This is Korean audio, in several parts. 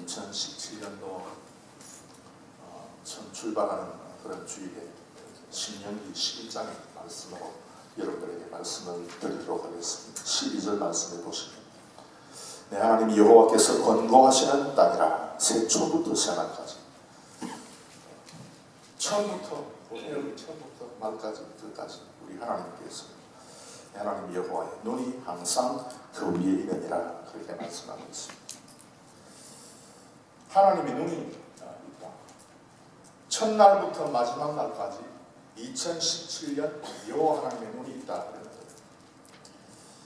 2017년도 처음 출발하는 그런 주일에 신명기 11장의 말씀으로 여러분들에게 말씀을 드리도록 하겠습니다. 12절 말씀해 보시면 내 하나님 여호와께서 권고하시는 땅이라 세초부터 새날까지 처음부터 말까지 끝까지 우리 하나님께서 내 하나님 여호와의 눈이 항상 그 위에 있느니라 그렇게 말씀하고 있습니다. 하나님의 눈이 있다. 첫날부터 마지막 날까지 2017년 여호와 하나님의 눈이 있다.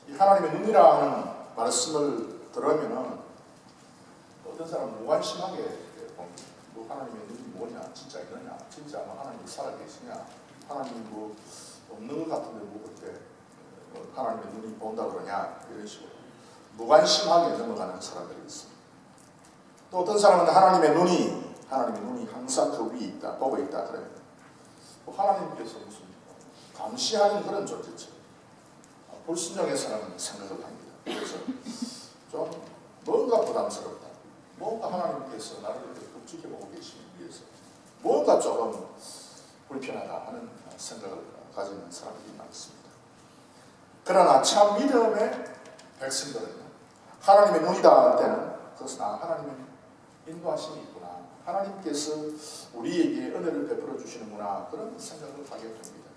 이 하나님의 눈이라는 말씀을 들으면은 어떤 사람은 무관심하게 봅니다. 뭐 하나님의 눈이 뭐냐, 진짜 있느냐, 진짜 하나님이 살아계시냐, 하나님 뭐 없는 것 같은데 뭐 그렇게 하나님의 눈이 본다 그러냐 이런 식으로 무관심하게 넘어가는 사람들이 있습니다. 또 어떤 사람은 하나님의 눈이 항상 그 위에 있다, 보고 있다 그러면 하나님께서 무슨 감시하는 그런 존재죠. 불순종의 사람은 생각을 합니다. 그래서 좀 뭔가 부담스럽다. 뭔가 하나님께서 나를 이렇게 묵직해보고 계시기 위해서 뭔가 조금 불편하다 하는 생각을 가지는 사람들이 많습니다. 그러나 참 믿음의 백성들은요, 하나님의 눈이다 할 때는 그것은 하나님의 인도하심이 있구나, 하나님께서 우리에게 은혜를 베풀어 주시는구나 그런 생각을 하게 됩니다.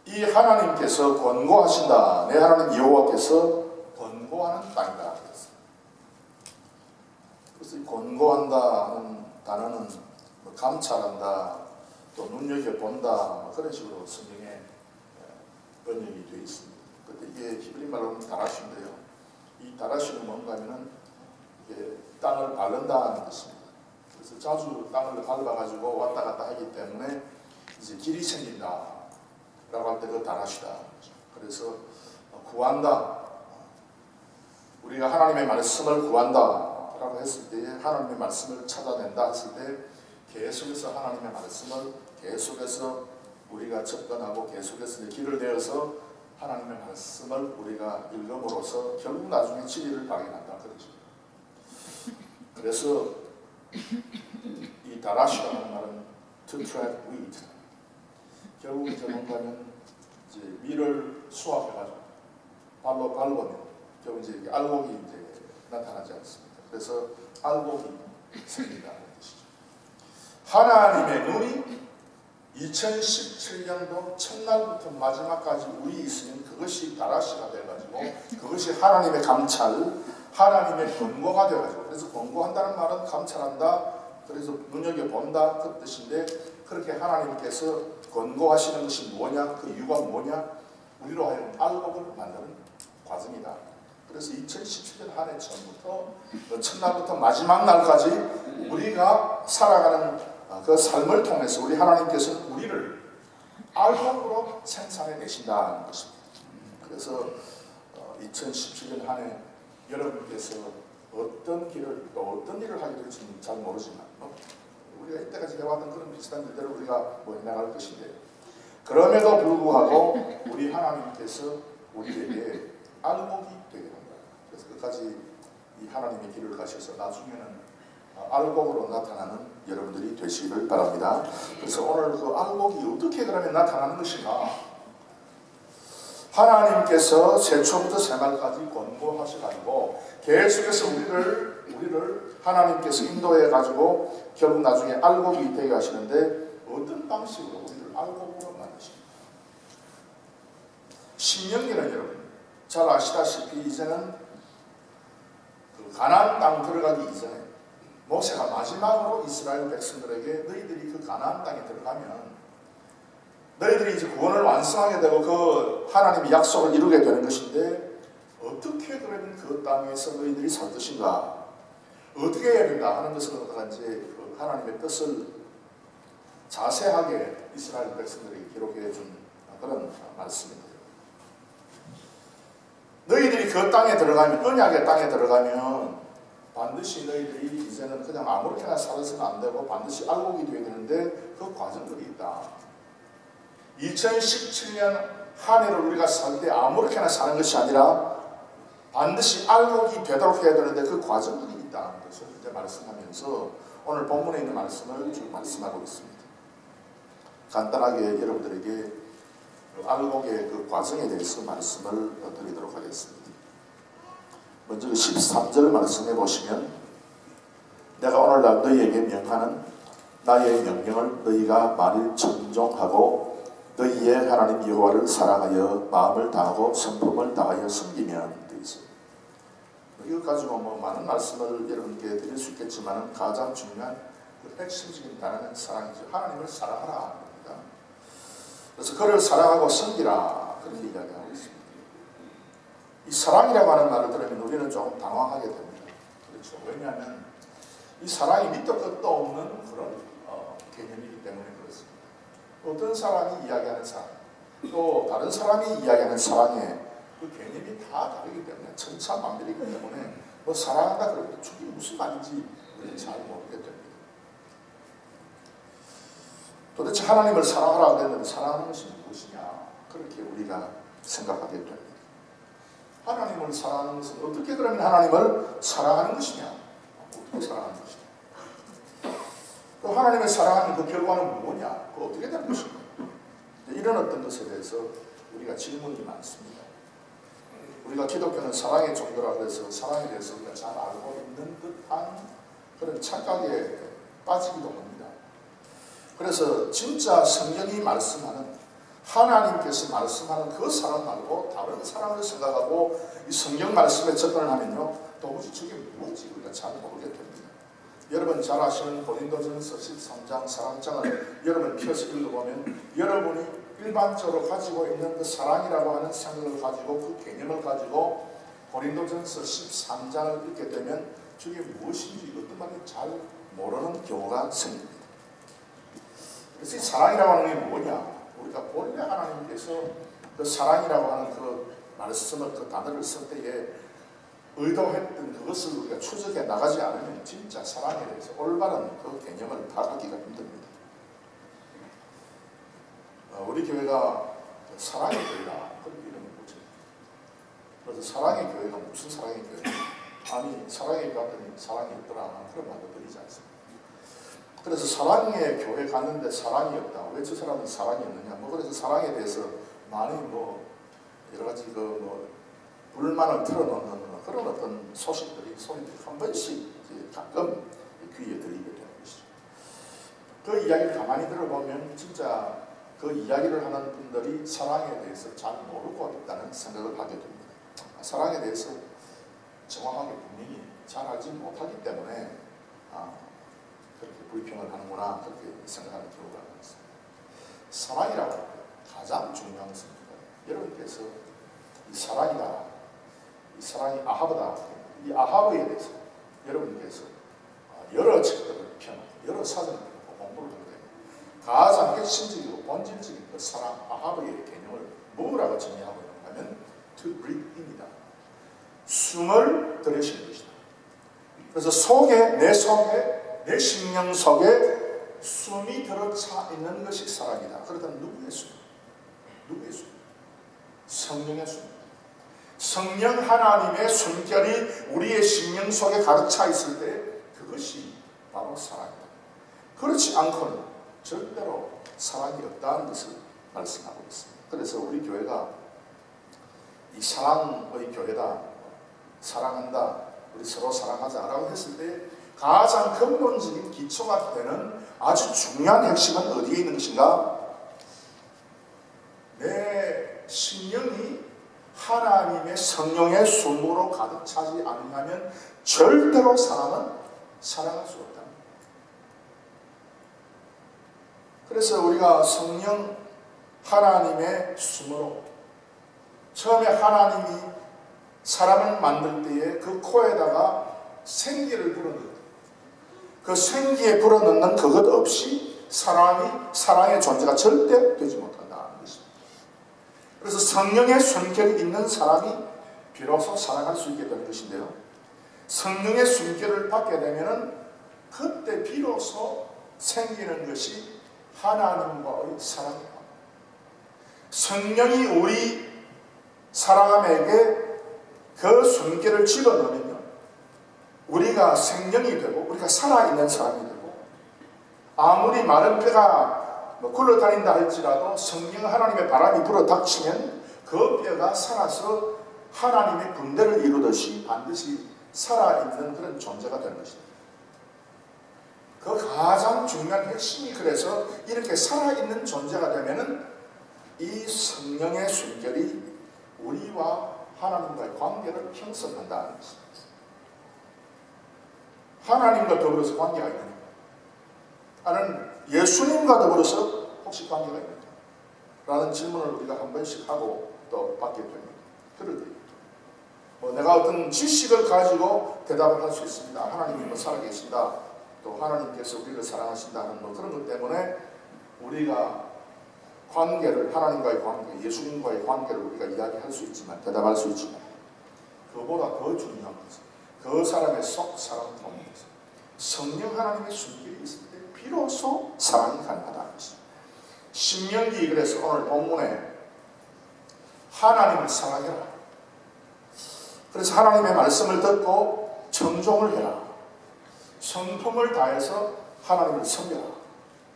이 하나님께서 권고하신다, 내 하나님 여호와께서 권고하는 땅이다. 그래서 이 권고한다 하는 단어는 감찰한다, 또 눈여겨본다 그런 식으로 성경에 번역이 되어 있습니다. 근데 이게 히브리 말로는 다라슈인데요. 이 다라슈는 뭔가 하면은 이게 땅을 밟는다는 것입니다. 그래서 자주 땅을 밟아가지고 왔다 갔다 하기 때문에 이제 길이 생긴다 라고 할 때 그 다라슈다. 그래서 구한다, 우리가 하나님의 말씀을 구한다 라고 했을 때, 하나님의 말씀을 찾아낸다 했을 때 계속해서 하나님의 말씀을 계속해서 우리가 접근하고 계속해서 길을 내어서 하나님의 말씀을 우리가 읽음으로써 결국 나중에 진리를 발견한다 그러죠. 그래서 이 다라시라는 말은 to tread wheat, 결국 이제 뭔가는 이제 밀을 수확해가지고 발로 밟으면 결국 이제 알곡이 이제 나타나지 않습니다. 그래서 알곡이 생긴다는 뜻이죠. 하나님의 눈이 2017년도 첫날부터 마지막까지 우리 있으면 그것이 다라시가 돼가지고 그것이 하나님의 감찰, 하나님의 권고가 돼가지고, 그래서 권고한다는 말은 감찰한다, 그래서 눈여겨본다 그 뜻인데, 그렇게 하나님께서 권고하시는 것이 뭐냐, 그 이유가 뭐냐, 우리로 하여금 알곡을 만드는 과정이다. 그래서 2017년 한 해 처음부터 첫날부터 마지막 날까지 우리가 살아가는 그 삶을 통해서 우리 하나님께서는 우리를 알곡으로 생산해 내신다는 것입니다. 그래서 2017년 한 해 여러분께서 어떤 길을 또 어떤 일을 하게 될지는 잘 모르지만 우리가 이때까지 해왔던 그런 비슷한 일들을 우리가 해나갈 것인데, 그럼에도 불구하고 우리 하나님께서 우리에게 알곡이 되게 한다. 그래서 끝까지 이 하나님의 길을 가셔서 나중에는 알곡으로 나타나는 여러분들이 되시기를 바랍니다. 그래서 오늘 그 알곡이 어떻게 그러면 나타나는 것인가? 하나님께서 세초부터 새날까지 권고하셔가지고 계속해서 우리를 하나님께서 인도해가지고 결국 나중에 알곡이 되게 하시는데, 어떤 방식으로 우리를 알곡으로 만드십니까? 신명기는 여러분 잘 아시다시피 이제는 그 가나안 땅 들어가기 이전에 모세가 마지막으로 이스라엘 백성들에게 너희들이 그 가나안 땅에 들어가면 너희들이 이제 구원을 완성하게 되고 그 하나님의 약속을 이루게 되는 것인데, 어떻게 그러면 그 땅에서 너희들이 살 것인가, 어떻게 해야 된다 하는 것을 이제 그 하나님의 뜻을 자세하게 이스라엘 백성들에게 기록해 준 그런 말씀입니다. 너희들이 그 땅에 들어가면, 언약의 땅에 들어가면 반드시 너희들이 이제는 그냥 아무렇게나 살아서는 안 되고 반드시 알곡이 되어야 되는데 그 과정들이 있다. 2017년 한 해를 우리가 살 때 아무렇게나 사는 것이 아니라 반드시 알곡이 되도록 해야 되는데 그 과정들이 있다는 것을 이제 말씀하면서 오늘 본문에 있는 말씀을 쭉 말씀하고 있습니다. 간단하게 여러분들에게 알곡의 그 과정에 대해서 말씀을 드리도록 하겠습니다. 먼저 13절 말씀해 보시면 내가 오늘날 너희에게 명하는 나의 명령을 너희가 만일 청종하고 너희의 하나님 여호와를 사랑하여 마음을 다하고 성품을 다하여 섬기면 되어 있습니다. 이것 가지고 많은 말씀을 여러분께 드릴 수 있겠지만 가장 중요한 그 핵심적인 단어는 사랑이죠. 하나님을 사랑하라 합니다. 그래서 그를 사랑하고 섬기라 그렇게 이야기하고 있습니다. 이 사랑이라고 하는 말을 들으면 우리는 조금 당황하게 됩니다. 그렇죠. 왜냐하면 이 사랑이 밑도 끝도 없는 그런 개념이기 때문에 그렇습니다. 어떤 사람이 이야기하는 사랑, 또 다른 사람이 이야기하는 사랑의 그 개념이 다 다르기 때문에 천차만별이기 때문에 사랑한다 그러면 저게 무슨 말인지 잘 모르게 됩니다. 도대체 하나님을 사랑하라 그랬는데 사랑하는 것이 무엇이냐 그렇게 우리가 생각하게 됩니다. 하나님을 사랑하는 것은 어떻게 그러면 하나님을 사랑하는 것이냐, 어떻게 사랑하는 것이냐, 또 하나님을 사랑하는 그 결과는 뭐냐, 그 어떻게 되는 것인가, 이런 어떤 것에 대해서 우리가 질문이 많습니다. 우리가 기독교는 사랑의 종교라고 해서 사랑에 대해서 우리가 잘 알고 있는 듯한 그런 착각에 빠지기도 합니다. 그래서 진짜 성경이 말씀하는, 하나님께서 말씀하는 그 사랑 말고 다른 사랑을 생각하고 이 성경 말씀에 접근을 하면요, 도무지 저게 뭔지 우리가 잘 모르게 됩니다. 여러분 잘 아시는 고린도전서 13장 사랑장을 여러분 펴서 읽어보면 여러분이 일반적으로 가지고 있는 그 사랑이라고 하는 생각을 가지고 그 개념을 가지고 고린도전서 13장을 읽게 되면 저게 무엇인지 어떤 말인지 잘 모르는 경우가 생깁니다. 그래서 이 사랑이라고 하는 게 뭐냐, 우리가 본래 하나님께서 그 사랑이라고 하는 그 말씀을, 그 단어를 쓸 때에 의도했던 그것을 우리가 추적해 나가지 않으면 진짜 사랑에 대해서 올바른 그 개념을 파악하기가 힘듭니다. 우리 교회가 사랑의 교회다 그렇게 이름을 붙여요. 그래서 사랑의 교회가 무슨 사랑의 교회냐, 아니 사랑의 교회 갔더니 사랑이 없더라 그런 말도 들리지 않습니다. 그래서 사랑의 교회 갔는데 사랑이 없다, 왜 저 사람은 사랑이 없느냐, 그래서 사랑에 대해서 많이 여러 가지 불만을 틀어놓는 그런 어떤 소리들이 한 번씩 가끔 귀에 들리게 되는 것이죠. 그 이야기를 가만히 들어보면 진짜 그 이야기를 하는 분들이 사랑에 대해서 잘 모르고 있다는 생각을 하게 됩니다. 사랑에 대해서 정확하게 분명히 잘 알지 못하기 때문에 그렇게 불평을 하는구나 그렇게 생각하는 경우가 많습니다. 사랑이라고 할 때 가장 중요한 것입니다. 여러분께서 이 사랑이다, 이 사랑이 아하브다, 이 아하브에 대해서 여러분께서 여러 책들을 펴놓고 여러 사전을 펴놓고 공부를 하게 됩니다. 가장 핵심적이고 본질적인 그 사랑 아하브의 개념을 뭐라고 정의하고 있는가 하면 to breathe입니다. 숨을 들이쉬는 것이다. 그래서 내 심령 속에 숨이 들어차 있는 것이 사랑이다. 그렇다면 누구의 숨? 누구의 숨? 성령의 숨. 성령 하나님의 숨결이 우리의 심령 속에 가득 차 있을 때 그것이 바로 사랑이다. 그렇지 않고는 절대로 사랑이 없다는 것을 말씀하고 있습니다. 그래서 우리 교회가 이 사랑의 교회다, 사랑한다, 우리 서로 사랑하자라고 했을 때 가장 근본적인 기초가 되는 아주 중요한 핵심은 어디에 있는 것인가? 내 심령이 하나님의 성령의 숨으로 가득 차지 않으면 절대로 사람은 사랑할 수 없다. 그래서 우리가 성령 하나님의 숨으로, 처음에 하나님이 사람을 만들 때에 그 코에다가 생기를 불어넣었다. 그 생기에 불어넣는 그것 없이 사랑의 존재가 절대 되지 못한다는 것입니다. 그래서 성령의 숨결이 있는 사람이 비로소 사랑할 수 있게 되는 것인데요, 성령의 숨결을 받게 되면 그때 비로소 생기는 것이 하나님과의 사랑입니다. 성령이 우리 사람에게 그 숨결을 집어넣으면요, 우리가 생명이 되고 우리가 살아있는 사람이 되고, 아무리 마른 뼈가 굴러다닌다 할지라도 성령 하나님의 바람이 불어 닥치면 그 뼈가 살아서 하나님의 군대를 이루듯이 반드시 살아있는 그런 존재가 되는 것입니다. 그 가장 중요한 핵심이, 그래서 이렇게 살아있는 존재가 되면은 이 성령의 숨결이 우리와 하나님과의 관계를 형성한다는 것입니다. 하나님과 더불어서 관계가 있느냐? 나는 예수님과 더불어서 혹시 관계가 있느냐? 라는 질문을 우리가 한 번씩 하고 또 받게 됩니다. 그럴 때 내가 어떤 지식을 가지고 대답을 할 수 있습니다. 하나님이 살아계신다, 또 하나님께서 우리를 사랑하신다는 그런 것 때문에 우리가 관계를, 하나님과의 관계, 예수님과의 관계를 우리가 이야기할 수 있지만, 대답할 수 있지만, 그보다 더 중요한 것은 그 사람의 속 사람 통해서 성령 하나님의 숨길이 있을 때 비로소 사랑이 가능하다는 것입니다. 신명기, 그래서 오늘 본문에 하나님을 사랑해라, 그래서 하나님의 말씀을 듣고 청종을 해라, 성품을 다해서 하나님을 섬겨라,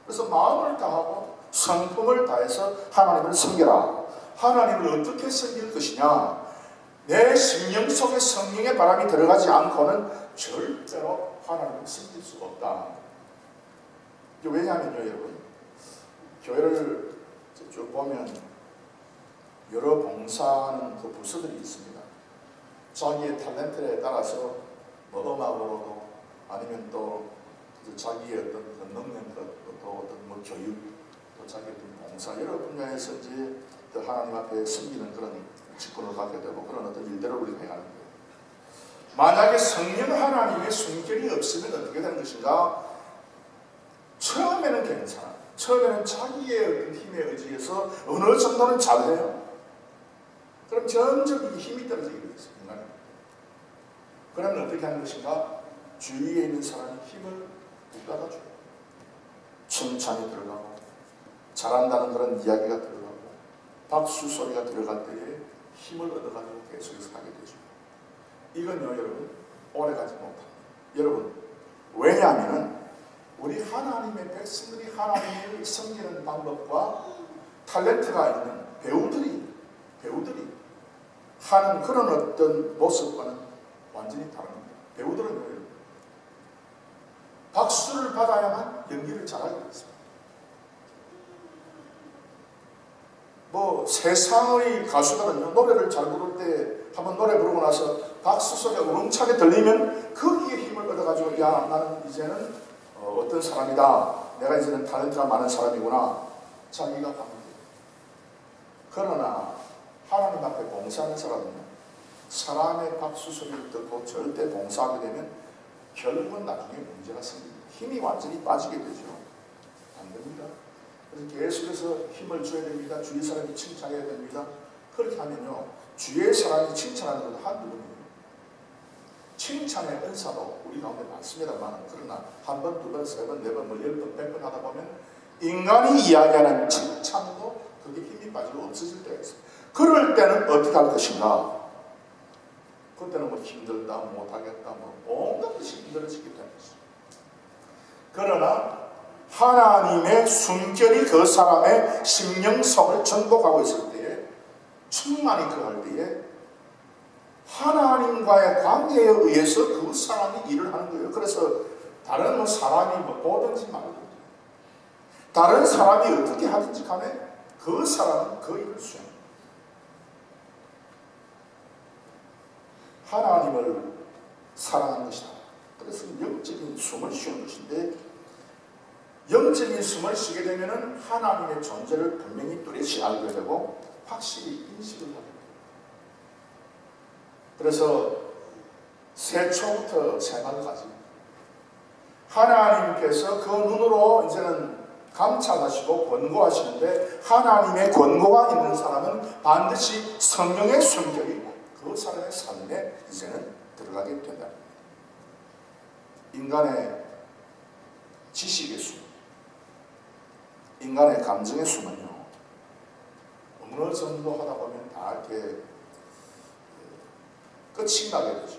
그래서 마음을 다하고 성품을 다해서 하나님을 섬겨라. 하나님을 어떻게 섬길 것이냐? 내 심령 속에 성령의 바람이 들어가지 않고는 절대로 하나님을 섬길 수가 없다. 왜냐하면요, 여러분, 교회를 쭉 보면 여러 봉사하는 그 부서들이 있습니다. 자기의 탤런트에 따라서 음악으로도, 아니면 또 자기의 어떤 능력도, 또 어떤 교육, 또 자기의 봉사, 여러 분야에서 이제 하나님 앞에 섬기는 그런 직분을 갖게 되고, 그런 어떤 일들을 우리가 해야 하는데, 만약에 성령 하나님의 숨결이 없으면 어떻게 되는 것인가? 처음에는 괜찮아. 처음에는 자기의 어떤 힘에 의지해서 어느 정도는 잘해요. 그럼 점점 이게 힘이 떨어지게 되겠어요, 인간은. 그러면 어떻게 하는 것인가? 주위에 있는 사람이 힘을 북받아 줘요. 칭찬이 들어가고, 잘한다는 그런 이야기가 들어가고, 박수 소리가 들어갈 때에 힘을 얻어가지고 계속해서 하게 되죠. 이건요, 여러분, 오래가지 못합니다. 여러분, 왜냐하면 우리 하나님의 백성들이 하나님을 섬기는 방법과 탤런트가 있는 배우들이 하는 그런 어떤 모습과는 완전히 다릅니다. 배우들은 뭐예요? 박수를 받아야만 연기를 잘하게 됐습니다. 세상의 가수들은요, 노래를 잘 부를 때 한번 노래 부르고 나서 박수 소리가 우렁차게 들리면 거기에 힘을 얻어가지고, 야, 나는 이제는 어떤 사람이다, 내가 이제는 탤런트가 많은 사람이구나, 자기가 합니다. 그러나 하나님 앞에 봉사하는 사람은요, 사람의 박수 소리를 듣고 절대 봉사하게 되면 결국은 나중에 문제가 생깁니다. 힘이 완전히 빠지게 되죠. 안 됩니다. 그래서 계속해서 힘을 줘야 됩니다. 주위 사람이 칭찬해야 됩니다. 그렇게 하면요, 주위의 사람이 칭찬하는 건 한두 번이에요. 칭찬의 은사도 우리 가운데 많습니다만, 그러나 한 번, 두 번, 세 번, 네 번, 10번, 100번 하다 보면 인간이 이야기하는 칭찬도 그게 힘이 빠지고 없어질 때가 있어요. 그럴 때는 어떻게 할 것인가? 그때는 힘들다, 못하겠다, 온갖 것이 힘들어지기 때문이죠. 그러나 하나님의 숨결이 그 사람의 심령성을 전복하고 있을 때에, 충만히 그할 때에 하나님과의 관계에 의해서 그 사람이 일을 하는 거예요. 그래서 다른 사람이 보든지 말든지, 다른 사람이 어떻게 하든지 간에 그 사람은 그 일을 수행합니다. 하나님을 사랑하는 것이다. 그래서 영적인 숨을 쉬는 것인데, 영적인 숨을 쉬게 되면 하나님의 존재를 분명히 뚜렷이 알게 되고 확실히 인식을 하게 됩니다. 그래서 새초부터 새말까지 하나님께서 그 눈으로 이제는 감찰하시고 권고하시는데, 하나님의 권고가 있는 사람은 반드시 성령의 숨결이 그 사람의 삶에 이제는 들어가게 된다. 인간의 지식의 숨, 인간의 감정의 숨은요, 어느 정도 하다 보면 다 이렇게 끝이 나게 되죠.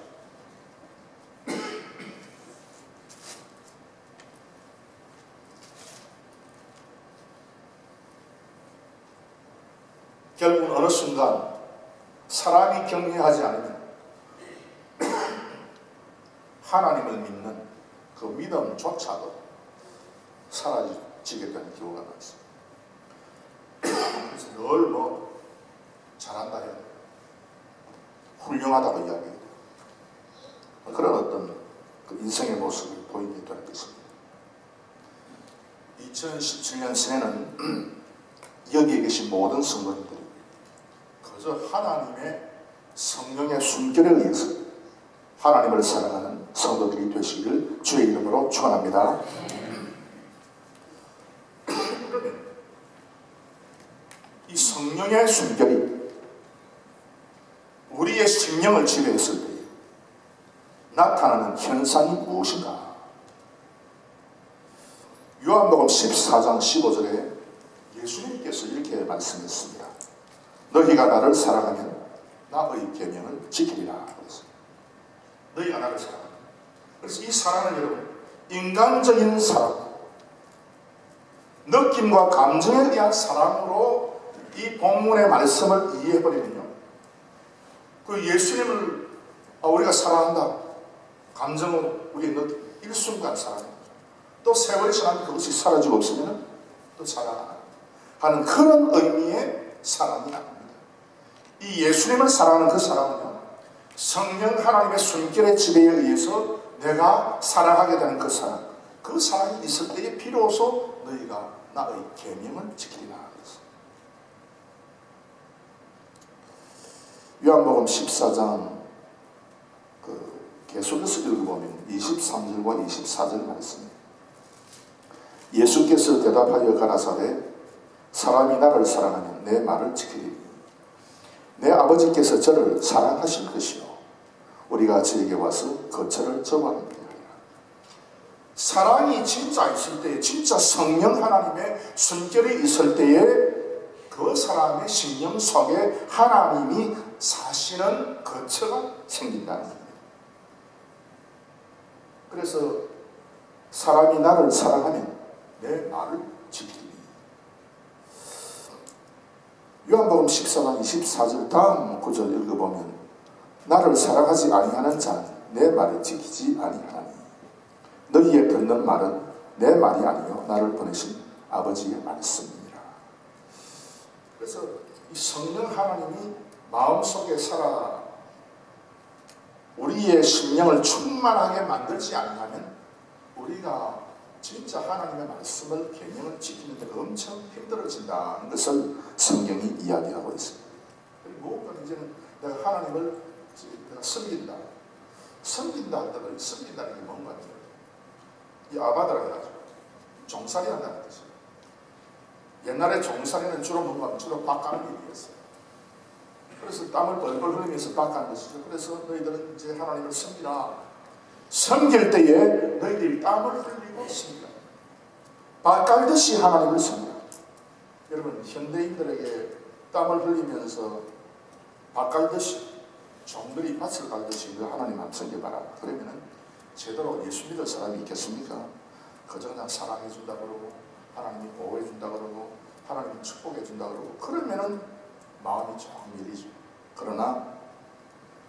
결국은 어느 순간 사람이 격려하지 않으면 하나님을 믿는 그 믿음조차도 사라지게 되는 경우가 많습니다. 그래서 늘 잘한다 해야 돼요. 훌륭하다고 이야기해요. 그런 어떤 그 인생의 모습을 보이게 되는 것입니다. 2017년 새해는 여기에 계신 모든 성도님들이 그저 하나님의 성령의 숨결에 의해서 하나님을 사랑하는 성도들이 되시기를 주의 이름으로 축원합니다. 이 성령의 숨결이 우리의 심령을 지배했을 때 나타나는 현상이 무엇인가? 요한복음 14장 15절에 예수님께서 이렇게 말씀했습니다. 너희가 나를 사랑하면 나의 계명을 지키리라. 그랬습니다. 너희가 나를 사랑하면. 그래서 이 사랑은 여러분 인간적인 사랑, 느낌과 감정에 대한 사랑으로 이 본문의 말씀을 이해해버리면요, 그 예수님을 우리가 사랑한다, 감정은 우리의 느낌, 일순간 사랑합니다. 또 세월이 지나면 그것이 사라지고 없으면 또 사랑하는 하는 그런 의미의 사랑이 아닙니다. 이 예수님을 사랑하는 그 사랑은요, 성령 하나님의 숨결의 지배에 의해서 내가 사랑하게 되는 그 사랑이 있을 때에 비로소 너희가 나의 계명을 지키리라. 요한복음 14장 계속해서 읽어보면 23절과 24절 말씀입니다. 예수께서 대답하여 가라사대 사람이 나를 사랑하면 내 말을 지키리니 내 아버지께서 저를 사랑하실 것이요 우리가 저에게 와서 거처를 정하는 것이라. 사랑이 진짜 있을 때에, 진짜 성령 하나님의 숨결이 있을 때에 그 사람의 심령 속에 하나님이 사시는 거처가 생긴다는 겁니다. 그래서 사람이 나를 사랑하면 내 말을 지키리. 요한복음 14장 24절 다음 구절 읽어보면 나를 사랑하지 아니하는 자는 내 말을 지키지 아니하나니 너희의 듣는 말은 내 말이 아니요 나를 보내신 아버지의 말씀이니라. 그래서 이 성령 하나님이 마음속에 살아 우리의 심령을 충만하게 만들지 않으면 우리가 진짜 하나님의 말씀을 계명을 지키는 데 엄청 힘들어진다는 것을 성경이 이야기하고 있습니다. 그리고 무엇보다 이제는 내가 하나님을 내가 섬긴다 하더라도 섬긴다는 게 뭔가 이 아바다라 해가지고 종살이 한다는 뜻이에요. 옛날에 종살이는 주로 뭔가 하면 주로 밥 가는 일이었어요. 그래서 땀을 벌벌 흘리면서 밥 가는 것이죠. 그래서 너희들은 이제 하나님을 섬기라. 섬길 때에 너희들이 땀을 흘리고 섬기라. 밥 깔듯이 하나님을 섬기라. 여러분 현대인들에게 땀을 흘리면서 밥 깔듯이 종들이 밭을 깔듯이 너 하나님 한번 섬겨봐라. 그러면은 제대로 예수 믿을 사람이 있겠습니까? 그저 그냥 사랑해 준다 그러고 하나님이 보호해 준다 그러고 하나님이 축복해 준다 그러고 그러면은 마음이 좀 밀리죠. 그러나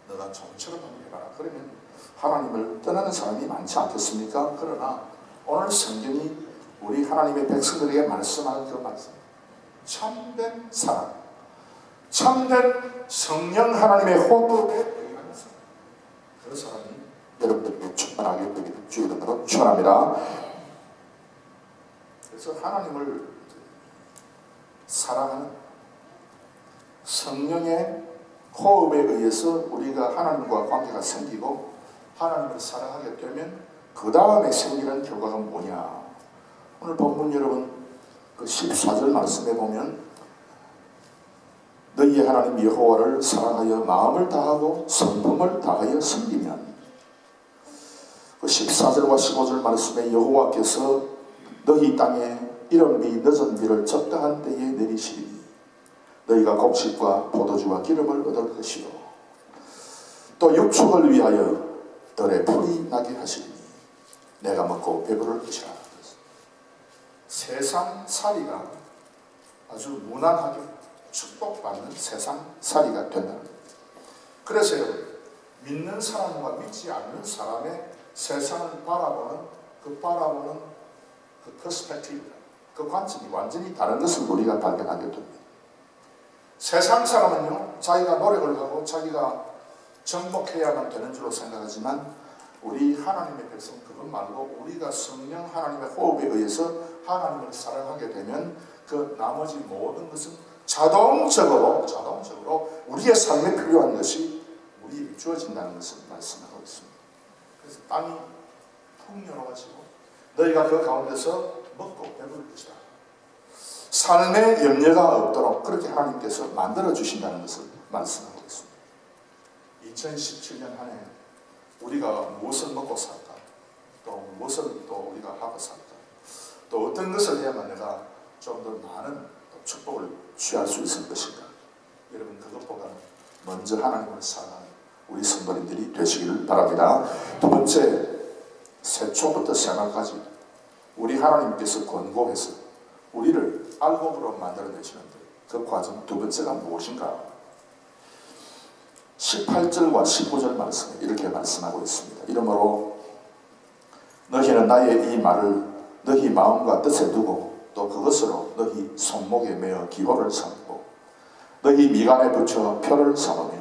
너가 종처럼 한번 해봐라. 그러면 하나님을 떠나는 사람이 많지 않겠습니까? 그러나 오늘 성경이 우리 하나님의 백성들에게 말씀하는 그 말씀, 참된 사랑, 참된 성령 하나님의 호흡에 의한 사랑, 그 사람이 여러분들에게 충만하게 되기를 주의 이름으로 축원합니다. 그래서 하나님을 사랑하는 성령의 호흡에 의해서 우리가 하나님과 관계가 생기고 하나님을 사랑하게 되면 그 다음에 생기는 결과가 뭐냐? 오늘 본문 여러분 그 14절 말씀에 보면 너희의 하나님 여호와를 사랑하여 마음을 다하고 성품을 다하여 섬기면 그 14절과 15절 말씀에 여호와께서 너희 땅에 이른 비 늦은 비를 적당한 때에 내리시리니 너희가 곡식과 포도주와 기름을 얻을 것이요 또 육축을 위하여 덜에 풀이 나게 하시리니 내가 먹고 배부를 것이라. 세상 살이가 아주 무난하게 축복받는 세상 살이가 된다는 거예요. 그래서요, 믿는 사람과 믿지 않는 사람의 세상을 바라보는 그 퍼스펙티브, 그 관점이 완전히 다른 것을 우리가 발견하게 됩니다. 세상 사람은요, 자기가 노력을 하고 자기가 정복해야만 되는 줄로 생각하지만 우리 하나님의 백성 그것 말고 우리가 성령 하나님의 호흡에 의해서 하나님을 사랑하게 되면 그 나머지 모든 것은 자동적으로 우리의 삶에 필요한 것이 우리에게 주어진다는 것을 말씀하고 있습니다. 그래서 땅이 풍요로워지고 너희가 그 가운데서 먹고 배부를 것이다. 삶에 염려가 없도록 그렇게 하나님께서 만들어 주신다는 것을 말씀하고 있습니다. 2017년 한 해 우리가 무엇을 먹고 살까? 또 무엇을 또 우리가 하고 살까? 또 어떤 것을 해야만 내가 좀 더 많은 축복을 취할 수 있을 것인가? 여러분, 그것보다는 먼저 하나님을 사랑하는 우리 성도님들이 되시기를 바랍니다. 두 번째, 세초부터 생활까지 우리 하나님께서 권고해서 우리를 알곡으로 만들어내시는데 그 과정 두 번째가 무엇인가? 18절과 19절 말씀에 이렇게 말씀하고 있습니다. 이러므로 너희는 나의 이 말을 너희 마음과 뜻에 두고 또 그것으로 너희 손목에 매어 기호를 삼고 너희 미간에 붙여 표를 삼으며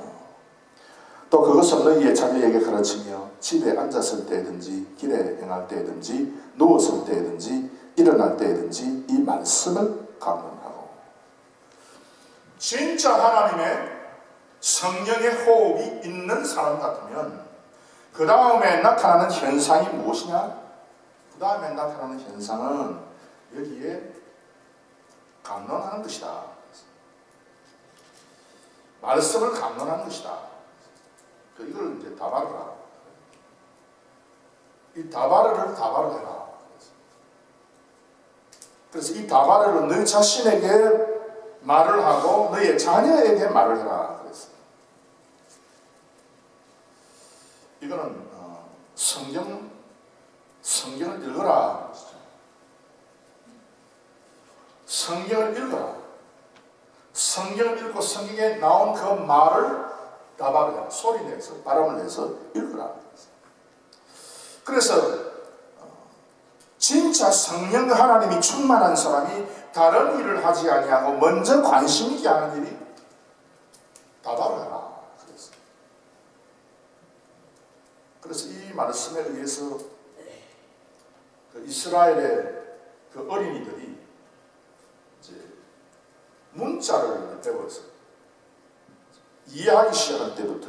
또 그것을 너희의 자녀에게 가르치며 집에 앉았을 때든지 길에 행할 때든지 누웠을 때든지 일어날 때든지 이 말씀을 강론하고. 진짜 하나님의 성령의 호흡이 있는 사람 같으면 그 다음에 나타나는 현상이 무엇이냐? 그 다음에 나타나는 현상은 여기에 강론하는 것이다. 말씀을 강론하는 것이다. 이걸 이제 다바르라. 이 다바르를 다바르해라. 그래서 이 다바르를 너희 자신에게 말을 하고 너희의 자녀에게 말을 해라. 그랬어요. 이거는 성경을 읽어라. 성경을 읽어라. 성경을 읽고 성경에 나온 그 말을 다바르해라. 소리 내서 발음을 내서 읽어라. 그래서 진짜 성령 하나님이 충만한 사람이 다른 일을 하지 아니하고 먼저 관심 있게 하는 일이 다바르해라. 그래서 이 말씀에 의해서 그 이스라엘의 그 어린이들이 이제 문자를 배워서 이해하기 시작할 때부터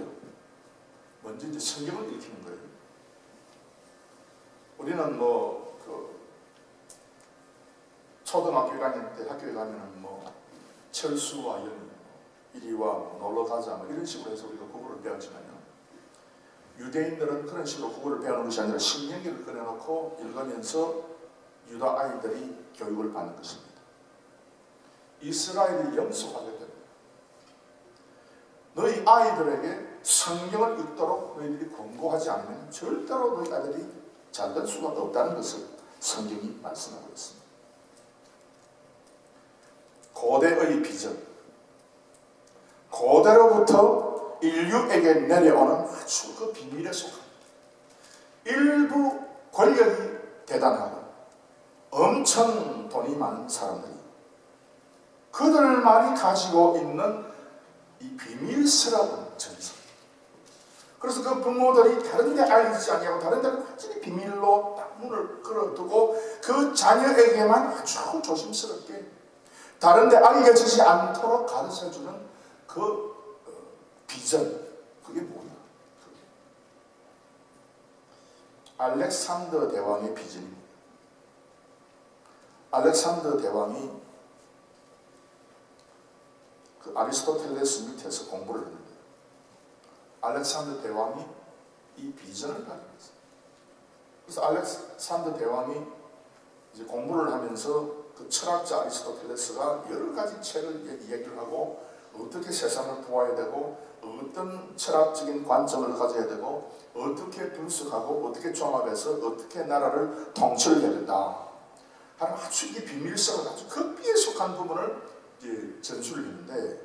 먼저 이제 성경을 읽히는 거예요. 우리는 초등학교 1학년 때 학교에 가면은 철수와 영희, 이리와 놀러 가자 이런 식으로 해서 우리가 국어를 배웠지만요. 유대인들은 그런 식으로 국어를 배우는 것이 아니라 신명기를 꺼내놓고 읽으면서 유다 아이들이 교육을 받는 것입니다. 이스라엘이 영속하게 됩니다. 너희 아이들에게 성경을 읽도록 너희들이 권고하지 않으면 절대로 너희 아이들이 잘 될 수가 없다는 것을 성경이 말씀하고 있습니다. 고대의 비전, 고대로부터 인류에게 내려오는 아주 그 비밀에 속한 일부 권력이 대단하고 엄청 돈이 많은 사람들이 그들만이 가지고 있는 이 비밀스러운 전설. 그래서 그 부모들이 다른 데 알리지 아니하고 다른 데는 완전히 비밀로 딱 문을 끌어두고 그 자녀에게만 아주 조심스럽게 다른 데 알려지지 않도록 가르쳐주는 그 비전, 그게 뭐냐? 알렉산더 대왕의 비전입니다. 알렉산더 대왕이 그 아리스토텔레스 밑에서 공부를 했는데 알렉산더 대왕이 이 비전을 발견했어요. 그래서 알렉산더 대왕이 이제 공부를 하면서 그 철학자 아리스토텔레스가 여러 가지 책을 이야기를 하고 어떻게 세상을 보아야 되고 어떤 철학적인 관점을 가져야 되고 어떻게 분석하고 어떻게 종합해서 어떻게 나라를 통치를 해야 된다 하는 아주 이 비밀성을 아주 극비에 속한 부분을 이제 전수를 했는데,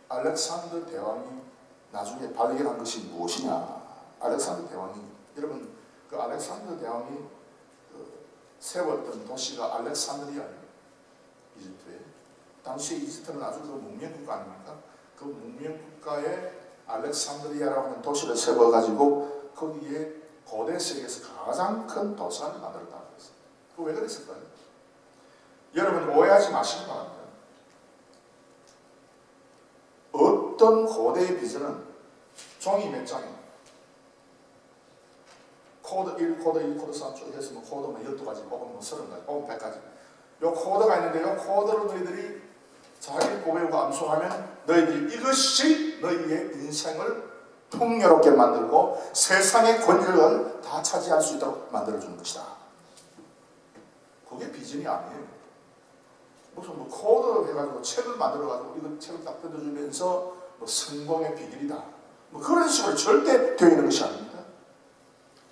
알렉산더 대왕이 나중에 발견한 것이 무엇이냐. 알렉산더 대왕이, 여러분 그 알렉산더 대왕이 세웠던 도시가 알렉산드리아예요. 이집트에. 당시 이집트는 아주 그 문명국가 아닙니까? 그 문명국가에 알렉산드리아라고 하는 도시를 세워가지고 거기에 고대 세계에서 가장 큰 도산을 만들었다고 했어요. 그거 왜 그랬을까요? 여러분 오해하지 마시기 바랍니다. 어떤 고대의 비전은 종이 몇 장이에요? 코드 1, 코드 2, 코드 3 쭉 해서 뭐 코드만 12가지, 혹은 뭐 30가지, 혹은 100가지. 요 코드가 있는데 요 코드를 너희들이 잘 고배우고 암송하면 너희들이 이것이 너희의 인생을 풍요롭게 만들고 세상의 권력을 다 차지할 수 있도록 만들어주는 것이다. 그게 비전이 아니에요. 무슨 뭐 코드 해가지고 책을 만들어가지고 이거 책을 딱 뜯어주면서 뭐 성공의 비결이다. 뭐 그런 식으로 절대 되어 있는 것이 아닙니다.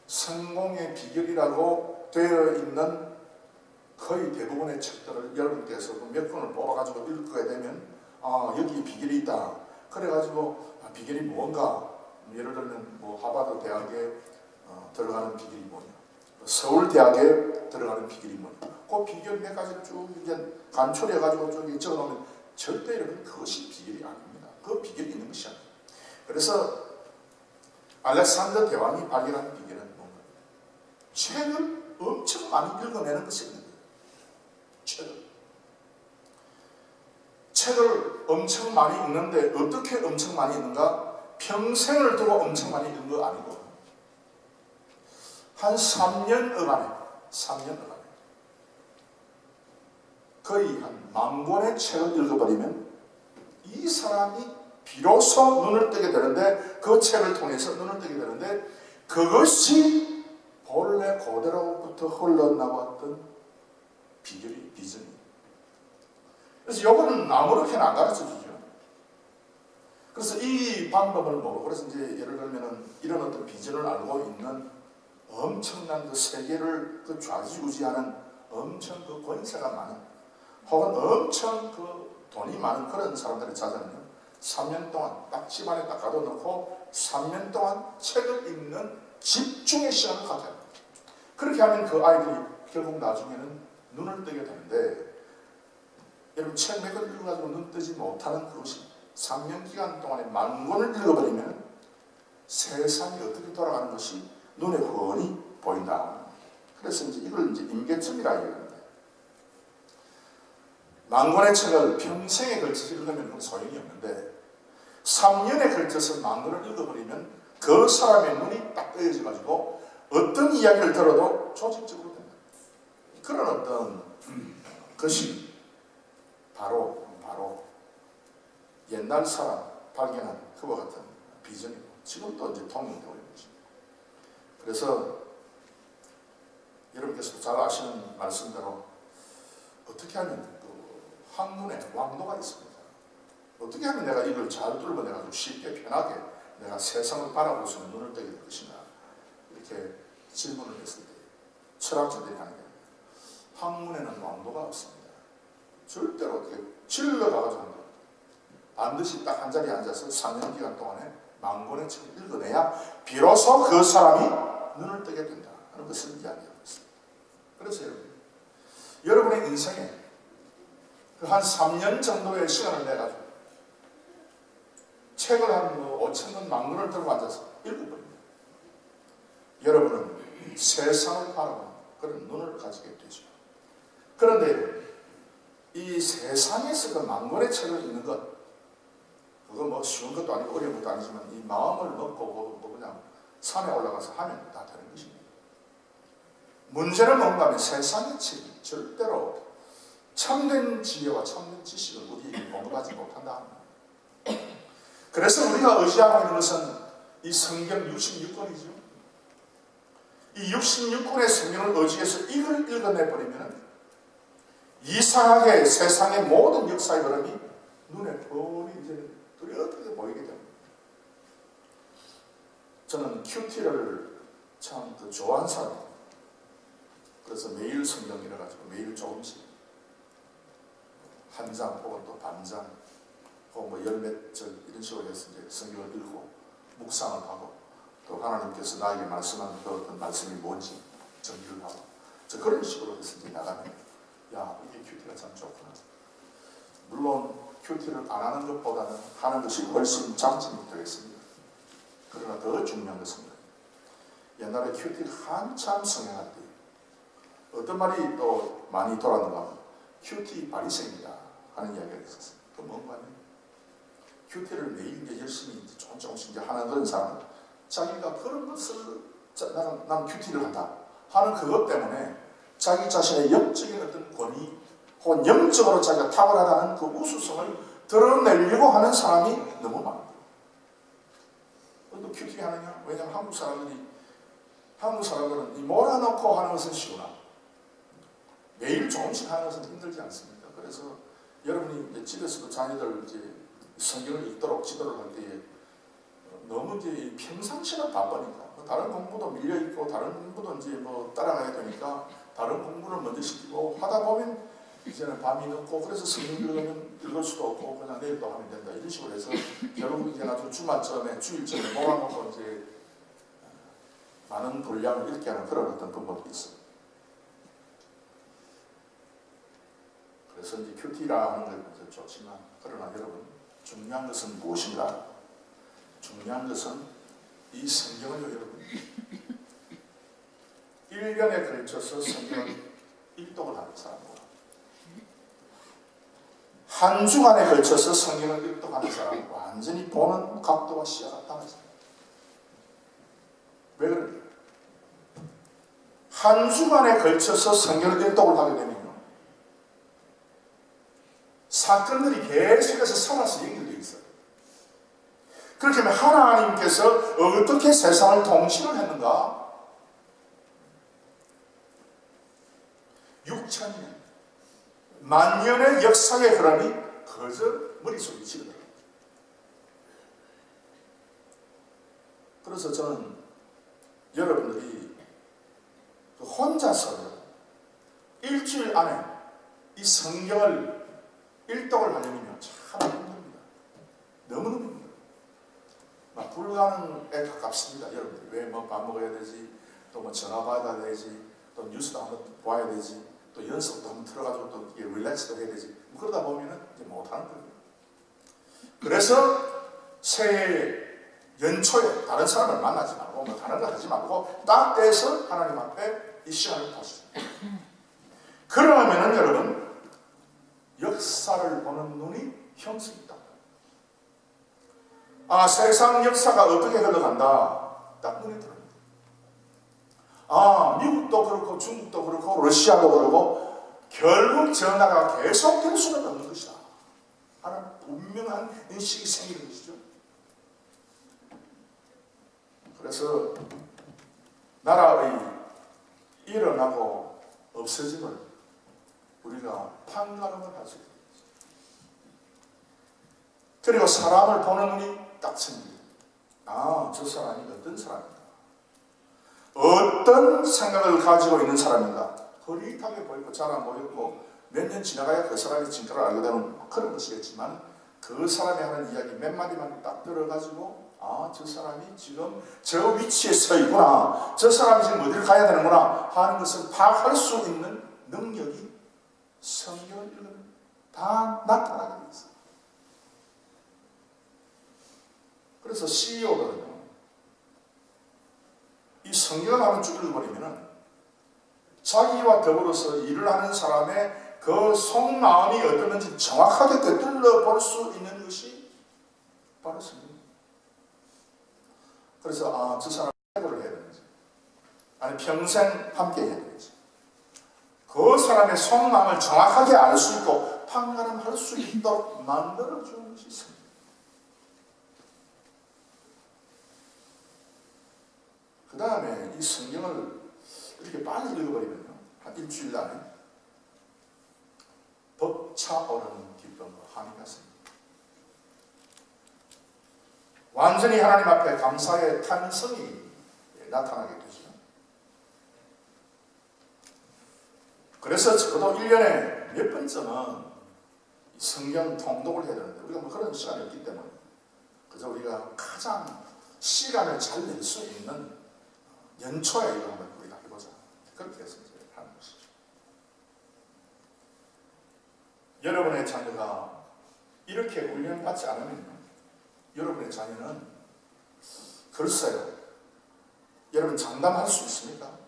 성공의 비결이라고 되어 있는 거의 대부분의 책들을 여러분께서 몇 권을 뽑아가지고 읽게 되면 여기에 비결이 있다. 그래가지고 비결이 뭔가, 예를 들면 뭐 하버드 대학에 들어가는 비결이 뭐냐, 서울 대학에 들어가는 비결이 뭐냐, 그 비결 몇 가지를 쭉 이제 간초해가지고 쭉 적어놓으면 절대 여러분 그것이 비결이 아닙니다. 그 비결이 있는 것이 아닙니다. 그래서 알렉산더 대왕이 발견한 비결은 뭔가, 책을 엄청 많이 읽어내는 것이 있는 거예요. 책을 엄청 많이 읽는데 어떻게 엄청 많이 읽는가? 평생을 두고 엄청 많이 읽는 거 아니고 한 3년 어간에 거의 한 10,000권의 책을 읽어버리면 이 사람이 비로소 눈을 뜨게 되는데, 그 책을 통해서 눈을 뜨게 되는데, 그것이 본래 고대로부터 흘러나왔던 비전이에요. 그래서 요거는 아무렇게나 안 가르쳐 주죠. 그래서 이 방법을 모르고, 그래서 이제 예를 들면은 이런 어떤 비전을 알고 있는 엄청난 그 세계를 그 좌지우지하는 엄청 그 권세가 많은, 혹은 엄청 그 돈이 많은 그런 사람들을 찾아내면 3년 동안 딱 집안에 딱 가둬놓고 3년 동안 책을 읽는 집중의 시간을 가져요. 그렇게 하면 그 아이들이 결국 나중에는 눈을 뜨게 되는데, 여러분 책 몇 권 읽어가지고 눈 뜨지 못하는 그것이 3년 기간 동안에 10,000권을 읽어버리면 세상이 어떻게 돌아가는 것이 눈에 훤히 보인다. 그래서 이제 이걸 이제 임계점이라 얘기합니다. 10,000권의 책을 평생에 걸쳐서 읽으면 그건 소용이 없는데, 3년에 걸쳐서 10,000권을 읽어버리면 그 사람의 눈이 딱 뜨여져가지고 어떤 이야기를 들어도 조직적으로 된다. 그런 어떤 것이 바로 옛날 사람 발견한 그와 같은 비전이고, 지금도 이제 통용되고 있는 것입니다. 그래서 여러분께서 잘 아시는 말씀대로 어떻게 하면 그 학문에 왕도가 있습니다. 어떻게 하면 내가 이걸 잘 뚫어내가지고 쉽게 편하게 내가 세상을 바라보고서 눈을 뜨게 될 것인가, 이렇게 질문을 했을 때 철학자들이 하는 게, 학문에는 왕도가 없습니다. 절대로 어떻게 질러가가지고 반드시 딱 한 자리에 앉아서 3년 기간 동안에 10,000권의 책을 읽어내야 비로소 그 사람이 눈을 뜨게 된다 하는 것을 이야기하고 있습니다. 그래서 여러분의 인생에 그 한 3년 정도의 시간을 내가지고 책을 한 5,000권, 10,000권을 들고 앉아서 읽어버립니다. 여러분은 세상을 바라보는 그런 눈을 가지게 되죠. 그런데 이 세상에서 그 10,000권의 책을 읽는 것, 그거 뭐 쉬운 것도 아니고 어려운 것도 아니지만 이 마음을 먹고 그냥 산에 올라가서 하면 다 되는 것입니다. 문제는 뭔가 하면 세상의 책이 절대로 참된 지혜와 참된 지식을 우리에게 공급하지 못한다. 그래서 우리가 의지하고 있는 것은 이 성경 66권이죠. 이 66권의 성경을 의지해서 이걸 읽어내버리면 이상하게 세상의 모든 역사의 흐름이 눈에 뻔히 이제 뚜렷하게 보이게 됩니다. 저는 큐티를 참 좋아하는 사람이에요. 그래서 매일 성경 읽어가지고 매일 조금씩 한 장 혹은 또 반장 혹은 뭐 열몇 절 이런 식으로 해서 이제 성경을 읽고 묵상을 하고 또 하나님께서 나에게 말씀하는 그 어떤 말씀이 뭔지 정리를 하고 저 그런 식으로 해서 이제 나가면 야 이게 큐티가 참 좋구나. 물론 큐티를 안 하는 것보다는 하는 것이 훨씬 장점이 되겠습니다. 그러나 더 중요한 것은 옛날에 큐티를 한참 성행할 때 어떤 말이 또 많이 돌았는가 하면 큐티 바리새인이다 하는 이야기가 있었어요. 그 뭔가 하면 큐티를 매일 이제 열심히 조금씩 이제 하는 그런 사람은 자기가 그런 것을 나는 큐티를 한다 하는 그것 때문에 자기 자신의 영적인 어떤 권위 혹은 영적으로 자기가 탁월하다는 그 우수성을 드러내려고 하는 사람이 너무 많아요. 또 큐티 하느냐? 왜냐하면 한국 사람들은 이 몰아넣고 하는 것은 쉬우나 매일 조금씩 하는 것은 힘들지 않습니다. 그래서 여러분이 이제 집에서도 자녀들 이제 성경을 읽도록 지도를 할 때에 너무 이제 평상시는 바쁘니까 다른 공부도 밀려 있고 다른 공부도 이제 뭐 따라가야 되니까 다른 공부를 먼저 시키고 하다 보면 이제는 밤이 늦고 그래서 성경 읽을 수도 없고 그냥 내일 또 하면 된다 이런 식으로 해서 결국 이제 나중 주말쯤에 주일쯤에 몰아놓고 이제 많은 분량을 읽게 하는 그런 어떤 방법이 있어요. 그래서 이제 큐티라는 것은 좋지만 그러나 여러분 중요한 것은 무엇인가? 중요한 것은 이 성경을요 여러분 1년에 걸쳐서 성경을 읽독을 하는 사람과 한 주간에 걸쳐서 성경을 읽독하는 사람은 완전히 보는 각도와 시야가 달라져요. 왜 그럴까요? 한 주간에 걸쳐서 성경을 읽독을 하게 되면요 사건들이 계속해서 살아서 연결되어 있어요. 그렇게 하면 하나님께서 어떻게 세상을 통치를 했는가? 6,000년 만년의 역사의 흐름이 그저 머릿속에 지르더라고요. 그래서 저는 여러분들이 혼자서 일주일 안에 이 성경을 일독을 하려면 참 힘듭니다. 너무너무 힘들어요. 막 불가능에 가깝습니다. 여러분들 왜 뭐 밥 먹어야 되지, 또 뭐 전화 받아야 되지, 또 뉴스도 한번 봐야 되지, 또 연습도 한번 틀어가지고 또 이게 릴렉스도 해야 되지. 그러다 보면은 이제 못하는 거예요. 그래서 새해 연초에 다른 사람을 만나지 말고 뭐 다른 거 하지 말고 딱 떼서 하나님 앞에 이 시간을 보시죠. 그러면은 여러분 역사를 보는 눈이 형성이 있다. 아, 세상 역사가 어떻게 흘러간다. 딱 눈에 들어옵니다. 아, 미국도 그렇고 중국도 그렇고 러시아도 그렇고 결국 전화가 계속될 수는 없는 것이다 하는 분명한 인식이 생기는 것이죠. 그래서 나라의 일어나고 없어짐을 우리가 판가름을 할 수 있다. 그리고 사람을 보는 눈이 딱 생깁니다. 아, 저 사람이 어떤 사람인가? 어떤 생각을 가지고 있는 사람인가? 흐릿하게 보이고 잘 안 보이고 몇 년 지나가야 그 사람의 진가를 알게 되는 그런 것이겠지만 그 사람이 하는 이야기 몇 마디만 딱 들어가지고 아, 저 사람이 지금 저 위치에 서 있구나. 저 사람이 지금 어디를 가야 되는구나 하는 것을 파악할 수 있는 능력이 성경을 읽으면 다 나타나게 되어 있어요. 그래서 CEO들은요, 이 성경을 한번 쭉 읽어버리면은 자기와 더불어서 일을 하는 사람의 그 속마음이 어떠는지 정확하게 꿰뚫어 볼 수 있는 것이 바로 성경입니다. 그래서 아, 저 사람 해고를 해야 되는지 아니 평생 함께 해야 되는지 그 사람의 속마음을 정확하게 알 수 있고 판가름할 수 있도록 만들어주는 것이 성경. 그 다음에 이 성경을 이렇게 빨리 읽어버리면요, 한 일주일 안에 벅차오르는 기쁨과 함이 같습니다. 완전히 하나님 앞에 감사의 탄성이 나타나게 되죠. 그래서 적어도 1년에 몇 번쯤은 성경 통독을 해야 되는데 우리가 뭐 그런 시간이 없기 때문에 그저 우리가 가장 시간을 잘 낼 수 있는 연초에 이거 한번 우리가 해보자. 그렇게 해서 이제 하는 것이죠. 여러분의 자녀가 이렇게 훈련받지 않으면 여러분의 자녀는 글쎄요. 여러분 장담할 수 있습니까?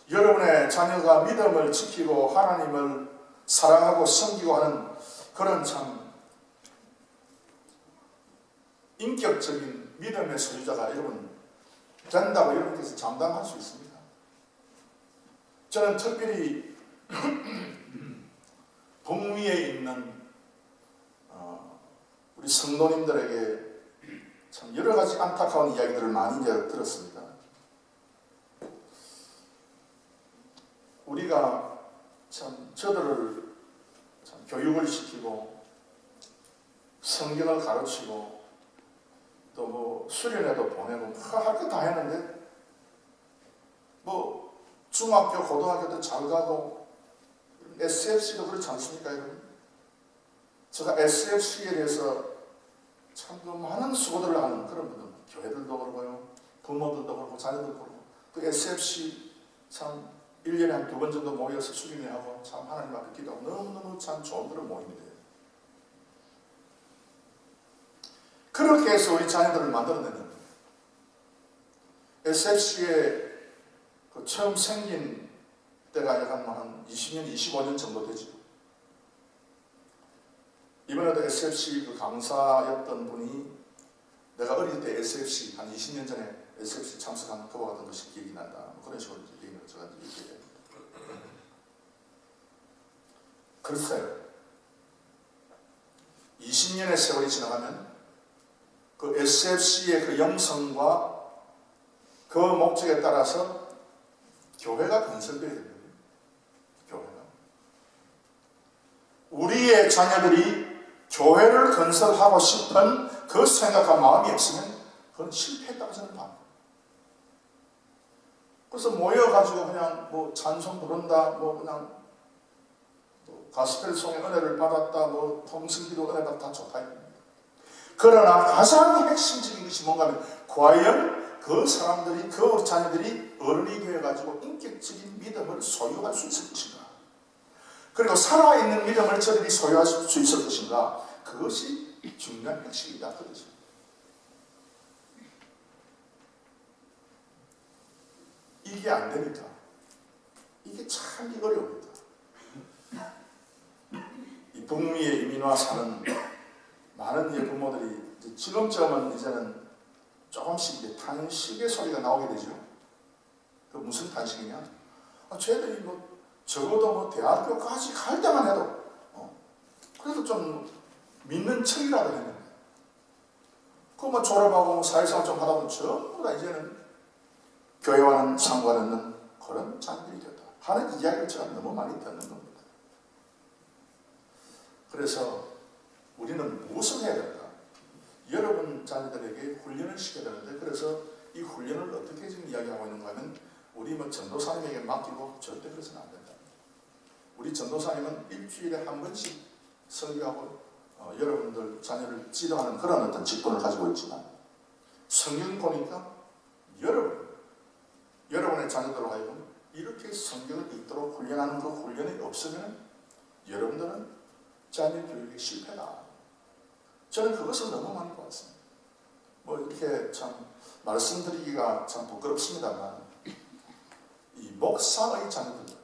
여러분의 자녀가 믿음을 지키고 하나님을 사랑하고 섬기고 하는 그런 참 인격적인 믿음의 소유자가 여러분 된다고 여러분께서 장담할 수 있습니다. 저는 특별히 북미에 있는 우리 성도님들에게 참 여러 가지 안타까운 이야기들을 많이 이제 들었습니다. 우리가 참 저들을 참 교육을 시키고 성경을 가르치고 또 뭐 수련회도 보내고 할 거 다 했는데 뭐 중학교 고등학교도 잘 가고 SFC도 그렇지 않습니까 여러분? 제가 SFC에 대해서 참 많은 수고들을 하는 그런 분들 교회들도 그러고요 부모들도 그렇고 자녀들도 그렇고 그 SFC 참 1년에 한 2번 정도 모여서 수련회하고 참 하나님 앞에 기도하고 너무너무 참 좋은 그런 모임이에요. 그렇게 해서 우리 자녀들을 만들어내는 SFC에 그 처음 생긴 때가 약 한 20년, 25년 정도 되죠. 이번에도 SFC 그 강사였던 분이 내가 어릴 때 SFC 한 20년 전에 SFC 참석한 그와 같은 것이 기억이 난다. 그런 식으로 얘기를 제가 얘기해요. 글쎄요. 20년의 세월이 지나가면 그 SFC의 그 영성과 그 목적에 따라서 교회가 건설되어야 됩니다. 교회가. 우리의 자녀들이 교회를 건설하고 싶은 그 생각과 마음이 없으면 그건 실패했다고 저는 봅니다. 그래서 모여가지고 그냥 뭐 찬송 부른다, 뭐 그냥 가스펠송의 은혜를 받았다, 뭐 통성기도 은혜 받았다, 좋다. 그러나 가장 핵심적인 것이 뭔가 하면 과연 그 사람들이, 그 자녀들이 어른이 되어가지고 인격적인 믿음을 소유할 수 있을 것인가? 그리고 살아있는 믿음을 저들이 소유할 수 있을 것인가? 그것이 중요한 핵심이다. 그렇죠. 이게 안 되니까 이게 참 어려웁니다. 이 북미에 이민와 사는 많은 부모들이 지금쯤은 이제는 조금씩 탄식의 소리가 나오게 되죠. 그 무슨 탄식이냐? 쟤들이 뭐 적어도 뭐 대학교까지 갈 때만 해도 그래도 좀 믿는 척이라도 했는데 그 뭐 졸업하고 사회생활 좀 하다 보면 전부 다 이제는 교회와는 상관없는 그런 자녀들이 됐다 하는 이야기를 제가 너무 많이 듣는 겁니다. 그래서 우리는 무엇을 해야 될까? 여러분 자녀들에게 훈련을 시켜야 되는데 그래서 이 훈련을 어떻게 지금 이야기하고 있는가 하면 우리 뭐 전도사님에게 맡기고 절대 그래서는 안 된다. 우리 전도사님은 일주일에 한 번씩 설교하고 여러분들 자녀를 지도하는 그런 어떤 직분을 가지고 있지만 성경 보니까 여러분의 자녀들로 하여금 이렇게 성경을 읽도록 훈련하는 그 훈련이 없으면 여러분들은 자녀 교육에 실패다. 저는 그것을 너무 많이 봤습니다. 뭐 이렇게 참 말씀드리기가 참 부끄럽습니다만 이 목사의 자녀들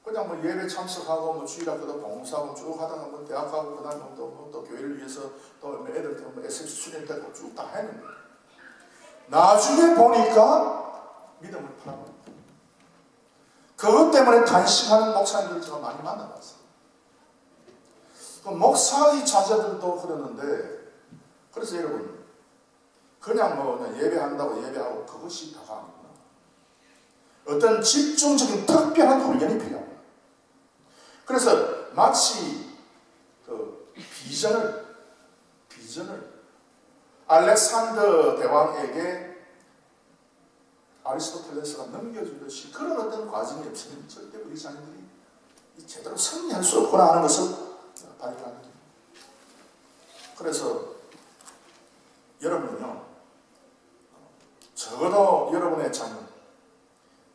그냥 뭐 예배 참석하고 뭐 주일학교도 봉사하고 쭉 하다가 뭐 대학 가고 그다음에 또 교회를 위해서 또 애들 또 SFC 수련 때도 쭉 다 했는데 나중에 보니까 믿음을 팔아버립니다. 그것 때문에 단식하는 목사님들을 제가 많이 만나봤어요. 그 목사의 자녀들도 그러는데 그래서 여러분 그냥 뭐 그냥 예배한다고 예배하고 그것이 다가 아닙니다. 어떤 집중적인 특별한 훈련이 필요합니다. 그래서 마치 그 비전을 비전을 알렉산더 대왕에게 아리스토텔레스가 넘겨주듯이 그런 어떤 과정이 없으면 절대 우리 자녀들이 제대로 승리할 수 없구나 하는 것을 발견하게 됩니다. 그래서 여러분은요, 적어도 여러분의 자녀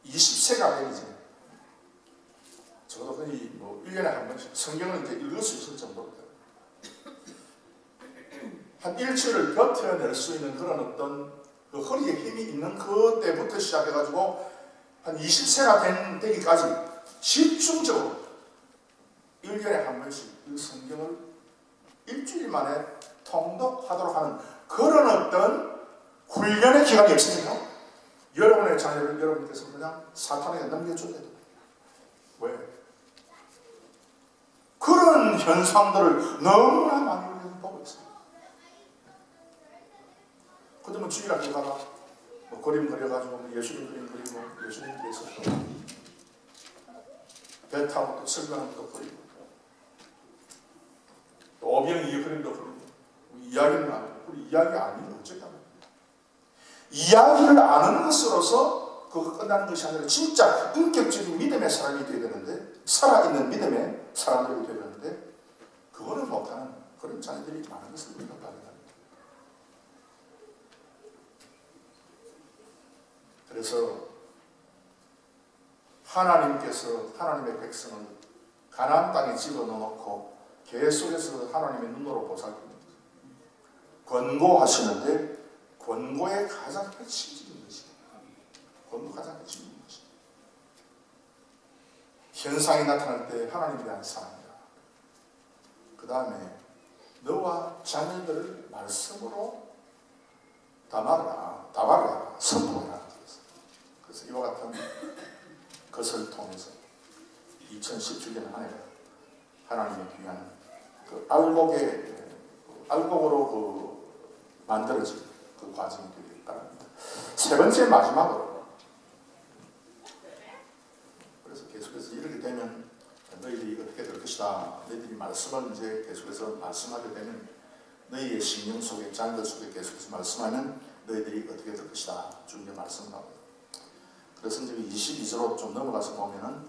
20세가 되기 전에 적어도 거의 1년에 한 번씩 성경을 이제 읽을 수 있을 정도로 한 일주일을 버텨낼 수 있는 그런 어떤 그 허리에 힘이 있는 그때부터 시작해가지고 한 20세가 되기까지 집중적으로 1년에 한 번씩 이 성경을 일주일 만에 통독하도록 하는 그런 어떤 훈련의 기간이 없으니까 여러분의 자녀를 여러분께서 그냥 사탄에게 넘겨줘야 돼요. 왜? 그런 현상들을 너무나 많이 우리는 보고 있어요. 그러면 주일학교 가가 그림 그려가지고 예수님 그림 그리고 예수님께서 배 타고 또 설교하는 것도 그리고 또 오병이어 그림도 그리고 이야기는 안 하고 우리 이야기 아니면 어쨌다고 이야기를 아는 것으로서 그거 끝나는 것이 아니라 진짜 인격적인 믿음의 사람이 되어야 되는데 살아있는 믿음의 사람들이 되어야 되는데 그거를 못하는 그런 자녀들이 많은 것을 우리가 발견합니다. 그래서 하나님께서 하나님의 백성을 가나안 땅에 집어넣고 계속해서 하나님의 눈으로 보살핍니다. 권고하시는데 권고의 가장 핵심적인 것이 권고 가장 핵심적인 것이 현상이 나타날 때 하나님에 대한 사랑이다. 그 다음에 너와 자녀들을 말씀으로 다말하라 선포하라. 그래서 이와 같은 것을 통해서 2017년 한 해가 하나님의 귀한 그 알곡으로 만들어진 그 과정이 되길 바랍니다. 세 번째 마지막으로 그래서 계속해서 이렇게 되면 너희들이 어떻게 될 것이다. 너희들이 말씀을 이제 계속해서 말씀하게 되면 너희의 심령 속에 자녀들 속에 계속해서 말씀하면 너희들이 어떻게 될 것이다. 쭉 이제 말씀을 하고 그래서 이제 22절로 좀 넘어가서 보면은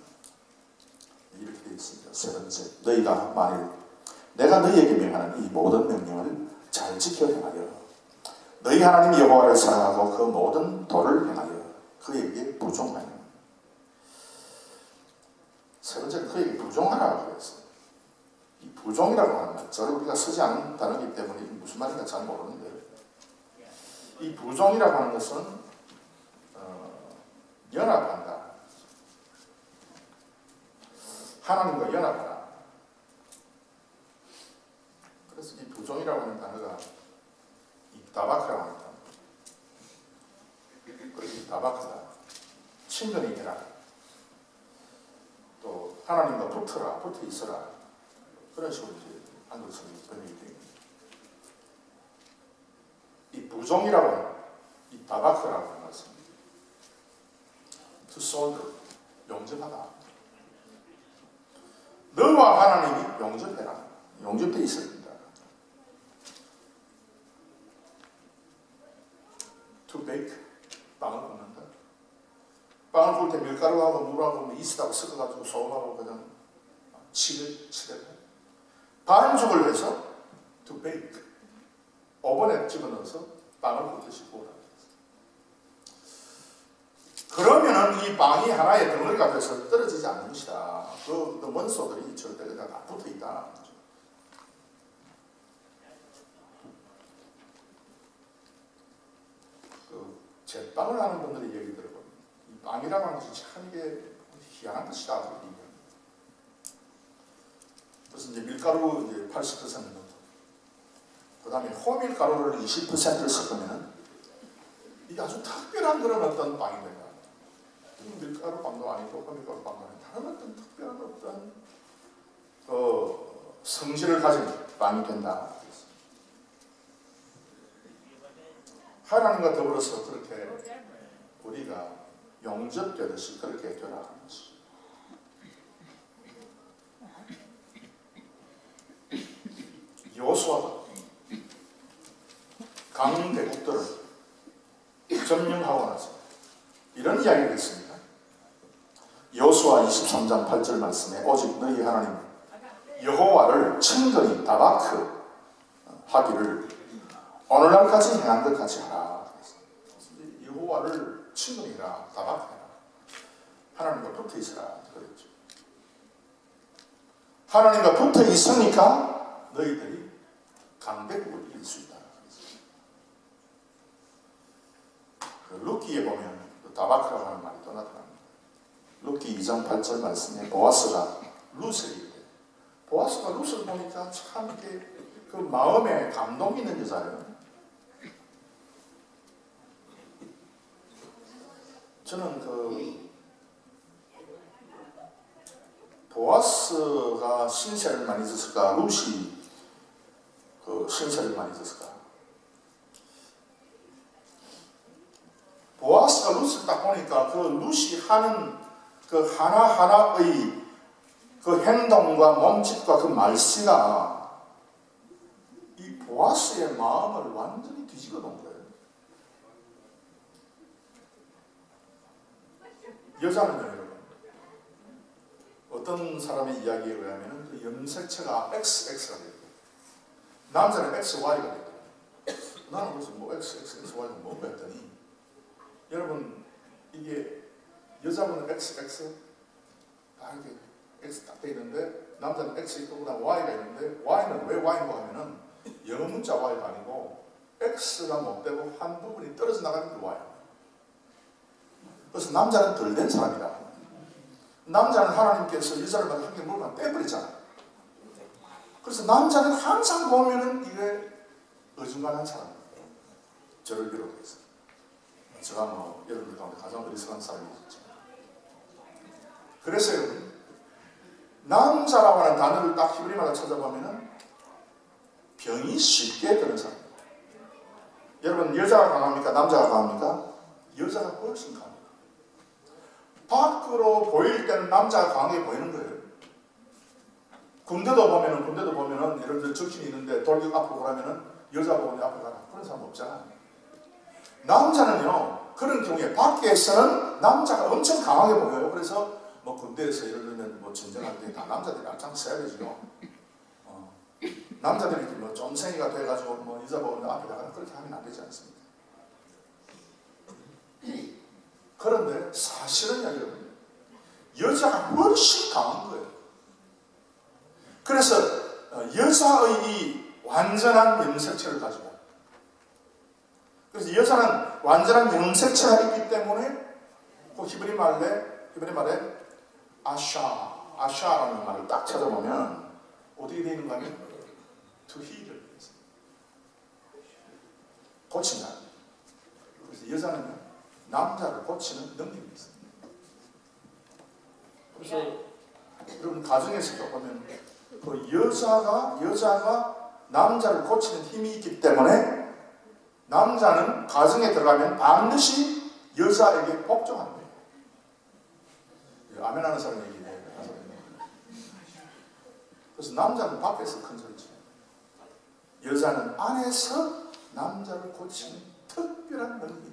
이렇게 되어 있습니다. 세 번째, 너희가 만일 내가 너희에게 명하는 이 모든 명령을 잘 지켜 행하여 너희 하나님 여호와를 사랑하고 그 모든 도를 행하여 그에게 부종하여. 세 번째는 그에게 부종하라고 했어요. 이 부종이라고 하는 말, 저를 우리가 쓰지 않은 단어이기 때문에 이게 무슨 말인가 잘 모르는데 이 부종이라고 하는 것은 연합한다. 하나님과 연합하라. 그래서 이 부종이라고 하는 단어가 다바크라고 하는 단어. 그래서 다바크다. 친근히 해라. 또 하나님과 붙어 있어라. 그런 식으로 이제 한글 성경이 번역이 됩니다. 이 부종이라고 하는 이 다바크라고 하는 말씀. To solve, 용접하다. 너와 하나님이 용접해라. 용접되어 있어야 된다. To bake, 빵을 굽는다. 빵을 구울 때 밀가루하고 물하고 이스트하고 섞어가지고 소금하고 그냥 칠해라. 반죽을 해서 to bake, 오븐에 집어넣어서 빵을 굽듯이 구우라. 그러면은 이 빵이 하나의 덩어리가 돼서 떨어지지 않는 것이다. 그 원소들이 절대 다 붙어 있다. 그 제빵을 하는 분들의 얘기 들어보면 이 빵이라고 하는 것이 참 이게 희한한 것이다. 그래서 이제 밀가루 이제 80% 넣고, 그 다음에 호밀가루를 20%를 섞으면 이게 아주 특별한 그런 어떤 빵이 됩니다. 밀가루 빵도 아니고 호밀가루 빵도 아니고 다른 어떤 특별한 어떤 성질을 가진 빵이 된다. 하나님과 더불어서 그렇게 우리가 용접되듯이 그렇게 되라 하는 것이죠. 여호수아가 강대국들을 점령하고 나서 이런 이야기를 했습니다. 여호수아 23장 8절 말씀에 오직 너희 하나님 여호와를 친근히 다바크 하기를 오늘날까지 행한 것 같이 하라. 여호와를 친근히 해라, 다바크해라. 하나님과 붙어 있으라 그랬죠. 하나님과 붙어 있으니까 너희들이 강대국을 이길 수 있다. 그 룻기에 보면 다바크라고 하는 말이 또 나타납니다. 룻기 2장 8절 말씀에 보아스가 룻을 이르되, 보아스가 룻을 보니까 참 이렇게 그 마음에 감동이 있는 여자예요. 저는 그 보아스가 신세를 많이 졌을까, 룻이 그 신세를 많이 졌을까. 보아스가 룻을 딱 보니까 그 룻이 하는 그 하나하나의 그 행동과 몸짓과 그 말씨가 이 보아스의 마음을 완전히 뒤집어 놓은 거예요. 여자는요, 여러분, 어떤 사람의 이야기에 의하면 그 염색체가 XX가 돼요. 남자는 XY가 돼요. 나는 그래서 뭐 XXXY가 뭔가 했더니, 여러분, 이게 여자분은 XX 딱 이렇게 X 딱 돼 있는데 남자는 X 있고 그다음 Y가 있는데 Y는 왜 Y인가 하면은 영어 문자 Y가 아니고 X가 못 되고 한 부분이 떨어져 나가는 게 Y. 그래서 남자는 덜 된 사람이다. 남자는 하나님께서 여자를 만약 한 개 물면 빼버리잖아. 그래서 남자는 항상 보면은 이게 어중간한 사람이에요. 저를 비롯해서. 제가 뭐 여러분들 가운데 가장 어리석은 사람이었죠. 그래서 여러분, 남자라고 하는 단어를 딱 히브리말로 찾아보면은 병이 쉽게 드는 사람입니다. 여러분, 여자가 강합니까? 남자가 강합니까? 여자가 훨씬 강합니다. 밖으로 보일 때는 남자가 강하게 보이는 거예요. 군대도 보면은 예를 들어 적신이 있는데 돌격 앞으로 가면은 여자 보고 앞으로 가라. 그런 사람 없잖아요. 남자는요, 그런 경우에 밖에서는 남자가 엄청 강하게 보여요. 그래서 뭐 군대에서 예를 들면 뭐 전쟁할 때 다 남자들이 앞장 서야 되죠. 남자들이 뭐 쫌생이가 돼가지고 뭐 여자 보고 앞에 나가라. 그렇게 하면 안 되지 않습니까? 그런데 사실은 여러분, 여자가 훨씬 강한 거예요. 그래서 여자의 이 완전한 염색체를 가지고, 그래서 여자는 완전한 염색체가 있기 때문에 그 히브리 말에 아샤라는 말을 딱 찾아보면 어떻게 되어 있는가 하면 to heal을 고친다. 그래서 여자는 남자를 고치는 능력이 있습니다. 그래서 여러분 가정에서도 보면 그 여자가 남자를 고치는 힘이 있기 때문에 남자는 가정에 들어가면 반드시 여자에게 복종하는 거예요. 아멘 하는 사람 얘기해요. 그래서 남자는 밖에서 큰 소리 치고 여자는 안에서 남자를 고치는 특별한 능력이.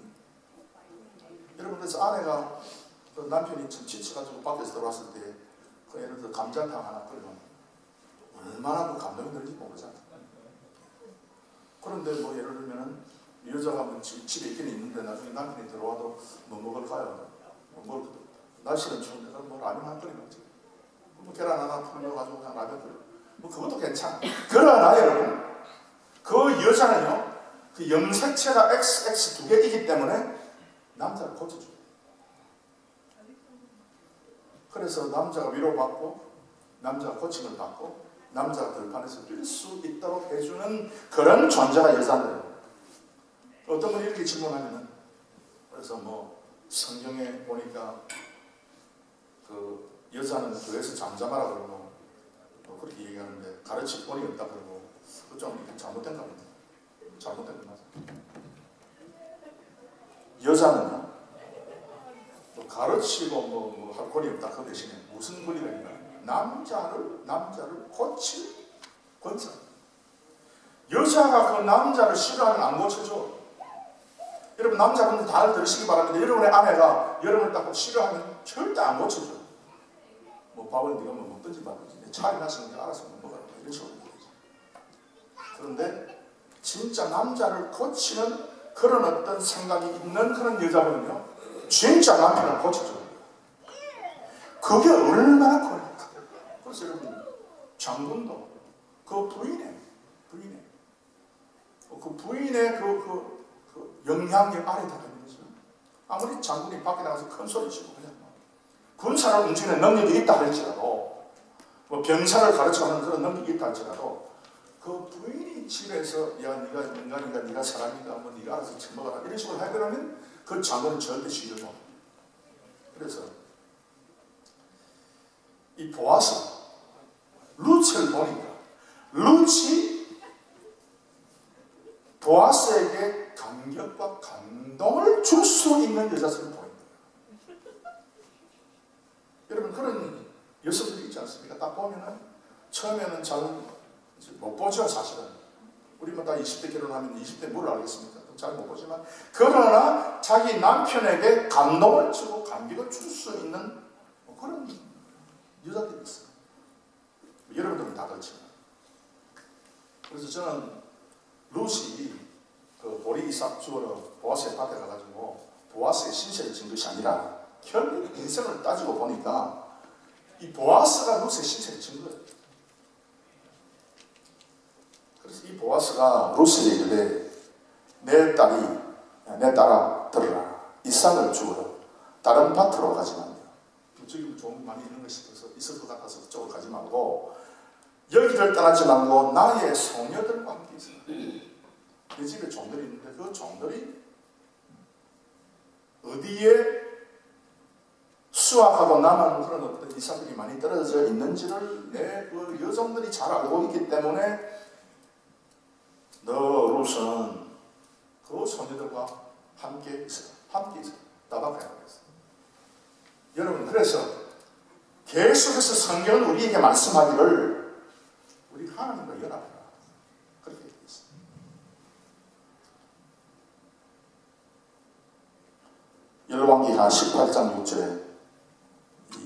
여러분, 그래서 아내가 그 남편이 좀 지쳐가지고 밖에서 들어왔을 때 그 예를 들어 감자탕 하나 끓이면 얼마나 그 감동이 들지 모르잖아. 그런데 뭐 예를 들면은 여자가 뭐 집에 있긴 있는데 나중에 남편이 들어와도 뭐 먹을까요? 뭐 먹을 것도 없다. 날씨는 추운데 뭐 라면 하나 끓이면 뭐 계란 하나 풀려가지고 그냥 라면 끓여. 뭐 그것도 괜찮아. 그러나 여러분, 그 여자는요, 그 염색체가 XX 두 개이기 때문에 남자를 고쳐줘요. 그래서 남자가 위로받고 남자가 고침을 받고 남자가 들판에서 뛸 수 있도록 해주는 그런 존재가 여자인데요. 어떤 분이 이렇게 질문하면은, 그래서 뭐 성경에 보니까 그 여자는 교회에서 잠잠하라 그러고 뭐 그렇게 얘기하는데 가르칠 본이 없다 그러고 그 좀 잘못된 거 아닙니까? 잘못된 거 맞아요. 여자는요, 가르치고 뭐 할 권이 없다. 그 대신에 무슨 권리가 있나? 남자를 고칠 권세. 여자가 그 남자를 싫어하면 안 고쳐줘. 여러분 남자분들 다 들으시기 바랍니다. 여러분의 아내가 여러분을 딱 싫어하면 절대 안 고쳐줘. 뭐 밥은 네가 뭐 먹든지 말든지 차이 났으니까 알아서 먹어라 이런 식으로 얘기하죠. 그런데 진짜 남자를 고치는 그런 어떤 생각이 있는 그런 여자분은요 진짜 남편을 고쳐줘요. 그게 얼마나 걸릴까. 그래서 여러분 장군도 그 부인의 그 영향력 아래다가 있는 거죠. 아무리 장군이 밖에 나가서 큰 소리 치고 그냥 군사를 움직이는 능력이 있다 할지라도 뭐 병사를 가르쳐가는 그런 능력이 있다 할지라도 그 부인이 집에서 야 네가 인간인가 네가 사람인가 뭐 네가 알아서 처먹어라 이런 식으로 해결하면 그 장군은 절대 시기를 못 합니다. 그래서 이 보아스 루츠를 보니까 루츠 보아스에게 감격과 감동을 줄 수 있는 여자처럼 보입니다. 여러분 그런 여성들이 있지 않습니까? 딱 보면은 처음에는 잘 못 보죠 사실은. 우리 뭐 다 20대 결혼하면 20대 뭘 알겠습니까? 잘 못 보지만 그러나 자기 남편에게 감동을 주고 감격을 줄 수 있는 그런 여자들이 있어요. 여러분들은 다 그렇지만. 그래서 저는 루시 그 보리 이삭 주우러 보아스의 밭에 가가지고 보아스의 신세를 진 것이 아니라 결국 인생을 따지고 보니까 이 보아스가 루시의 신세를 진 거예요. 그래서 이 보아스가 루시에게 이르되 내 딸아 들으라. 이삭을 주우러 다른 밭으로 가지 말며 저기 좀 많이 있는 것이 있을 것 같아서 그쪽으로 가지 말고 여기를 떠나지 말고 나의 소녀들과 함께 있어라. 내 집에 종들이 있는데 그 종들이 어디에 수확하고 남은 그런 어떤 이삭들이 많이 떨어져 있는지를 내 그 여종들이 잘 알고 있기 때문에 너 루스는 그 소녀들과 함께 있어라. 따박하라고 했어요. 여러분 그래서 계속해서 성경은 우리에게 말씀하기를 우리 하나님과 연합해라. 그렇게 되어 있습니다. 열왕기하 18장 6절에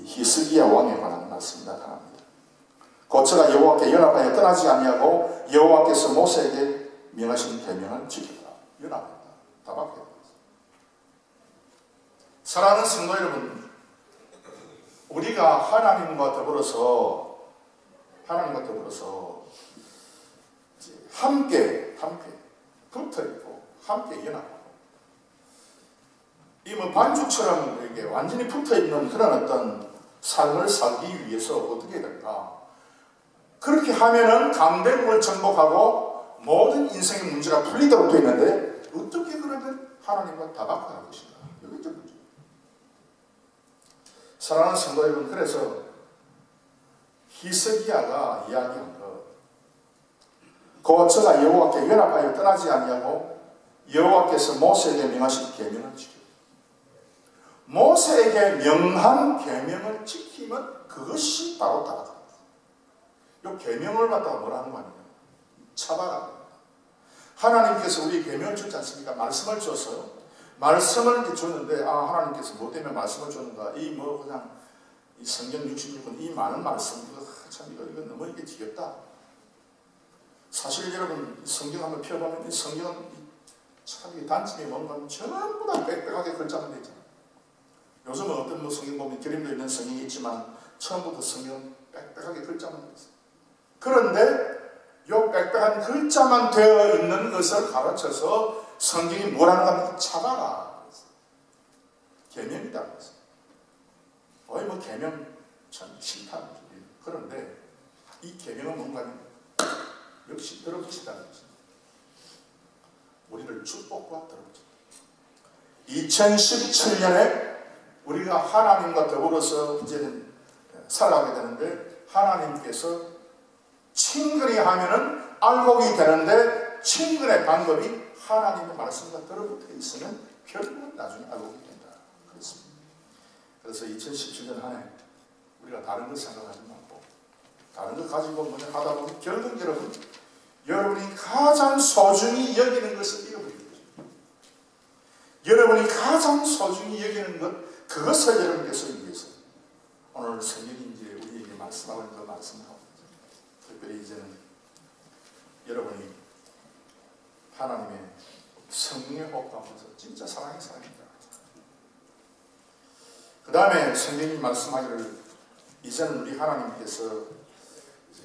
히스기야 왕에 관한 말씀이 나타납니다. 고쳐가 여호와께 연합하여 떠나지 아니하고 여호와께서 모세에게 명하신 계명을 지켰다. 연합했다. 따박했다. 사랑하는 성도 여러분, 우리가 하나님과 더불어서 함께 붙어있고 함께 연합하고 이 뭐 반죽처럼 이렇게 완전히 붙어있는 그런 어떤 삶을 살기 위해서 어떻게 될까? 그렇게 하면은 강대국을 정복하고 모든 인생의 문제가 풀리도록 되어 있는데 어떻게 그러면 하나님과 다박화할 것인가? 여기 있는 문제. 사랑하는 성도 여러분, 그래서 히스기야가 이야기한 것, 고쳐가 여호와께 연합하여 떠나지 아니하고 여호와께서 모세에게 명하신 계명을 지켜. 모세에게 명한 계명을 지키면 그것이 바로 다박합니다. 이 계명을 갖다가 뭐라는 거 아니에요? 차박합니다. 하나님께서 우리 계명을 주지 않습니까? 말씀을 줬어요. 말씀을 줬는데 하나님께서 뭐 때문에 말씀을 줬는가? 그냥 이 성경 66권 이 많은 말씀 이거 너무 이게 지겹다. 사실 여러분 성경 한번 펴보면 이 성경은 참 단점이 뭔가 전부 다 빽빽하게 글자만 되어 있잖아요. 요즘은 어떤 성경 보면 그림도 있는 성경이 있지만 처음부터 성경은 빽빽하게 글자만 되어 있어요. 그런데 이 빽빽한 글자만 되어 있는 것을 가르쳐서 성경이 뭐라는 겁니까? 차가라. 계명이다. 계명 참 싫다. 그런데 이 계명은 뭔가 역시 들어붙이다는 것입니다. 우리를 축복과 들어붙인다. 2017년에 우리가 하나님과 더불어서 이제는 살아가게 되는데 하나님께서 친근히 하면은 알곡이 되는데 친근의 방법이 하나님의 말씀과 들어붙어 있으면 결국은 나중에 알곡이 된다. 그렇습니다. 그래서 2017년 한 해 우리가 다른 걸 생각하지 말고 다른 걸 가지고 하다 보면 결국 여러분이 가장 소중히 여기는 것을 잃어버린 거죠. 여러분이 가장 소중히 여기는 것, 그것을 여러분께서 위해서 오늘 성경이 이제 우리에게 말씀하고 있는 그 말씀하고, 특별히 이제는 여러분이 하나님의 성령의 호흡 가운데서 진짜 사랑의 사람입니다. 그 다음에 성경이 말씀하기를, 이제는 우리 하나님께서 이제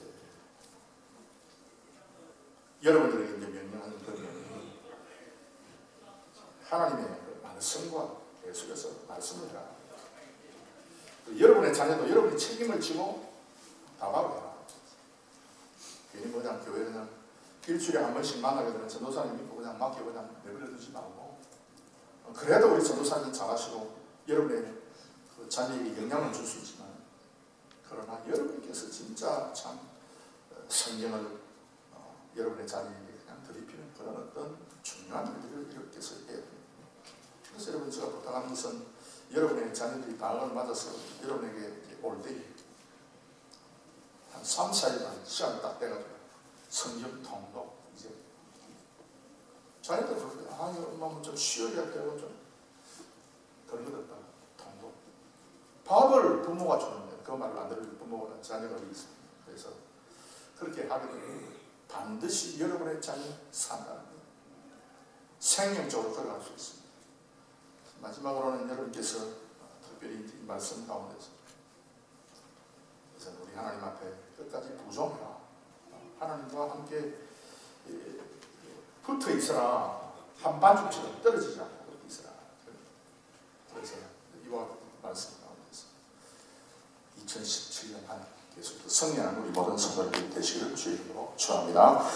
여러분들에게 이제 명령하는 그 명령이 하나님의 말씀과 계속해서 말씀을 해라. 여러분의 자녀도 여러분이 책임을 지고 다가오라. 괜히 그냥 교회 그냥 일주일에 한 번씩 만나게 되면 전도사님 믿고 그냥 맡기고 그냥 내버려 두지 말고, 그래도 우리 전도사님 잘하시고 여러분의 그 자녀에게 영향을 줄 수 있지만, 그러나 여러분께서 진짜 참 성경을 여러분의 자녀에게 그냥 드리피는 그런 어떤 중요한 일들을 여러분께서 해야 됩니다. 그래서 여러분, 제가 부탁하는 것은 여러분의 자녀들이 방학을 맞아서 여러분에게 올 때에 한 3, 4일간 시간이 딱 돼가지고 성경 통독, 이제 자녀들 그럴 때 엄마 좀 쉬어야 되고 좀 덜 그렇다 통독. 밥을 부모가 주는데 그 말을 안 들을 부모가 자녀가 있습니다. 그래서 그렇게 하게 되면 반드시 여러분의 자녀 산다는 것, 생명적으로 걸어갈 수 있습니다. 마지막으로는 여러분께서 특별히 이 말씀 가운데서 그래서 우리 하나님 앞에 끝까지 부정해라. 하나님과 함께 붙어 있어라. 한 반죽처럼 떨어지지 않고 붙어 있어라. 그래서 이와 말씀 가운데서 2017년 한 계속해서 성령한 우리 모든 성도들이 되시기를 주의 이름으로 축원합니다.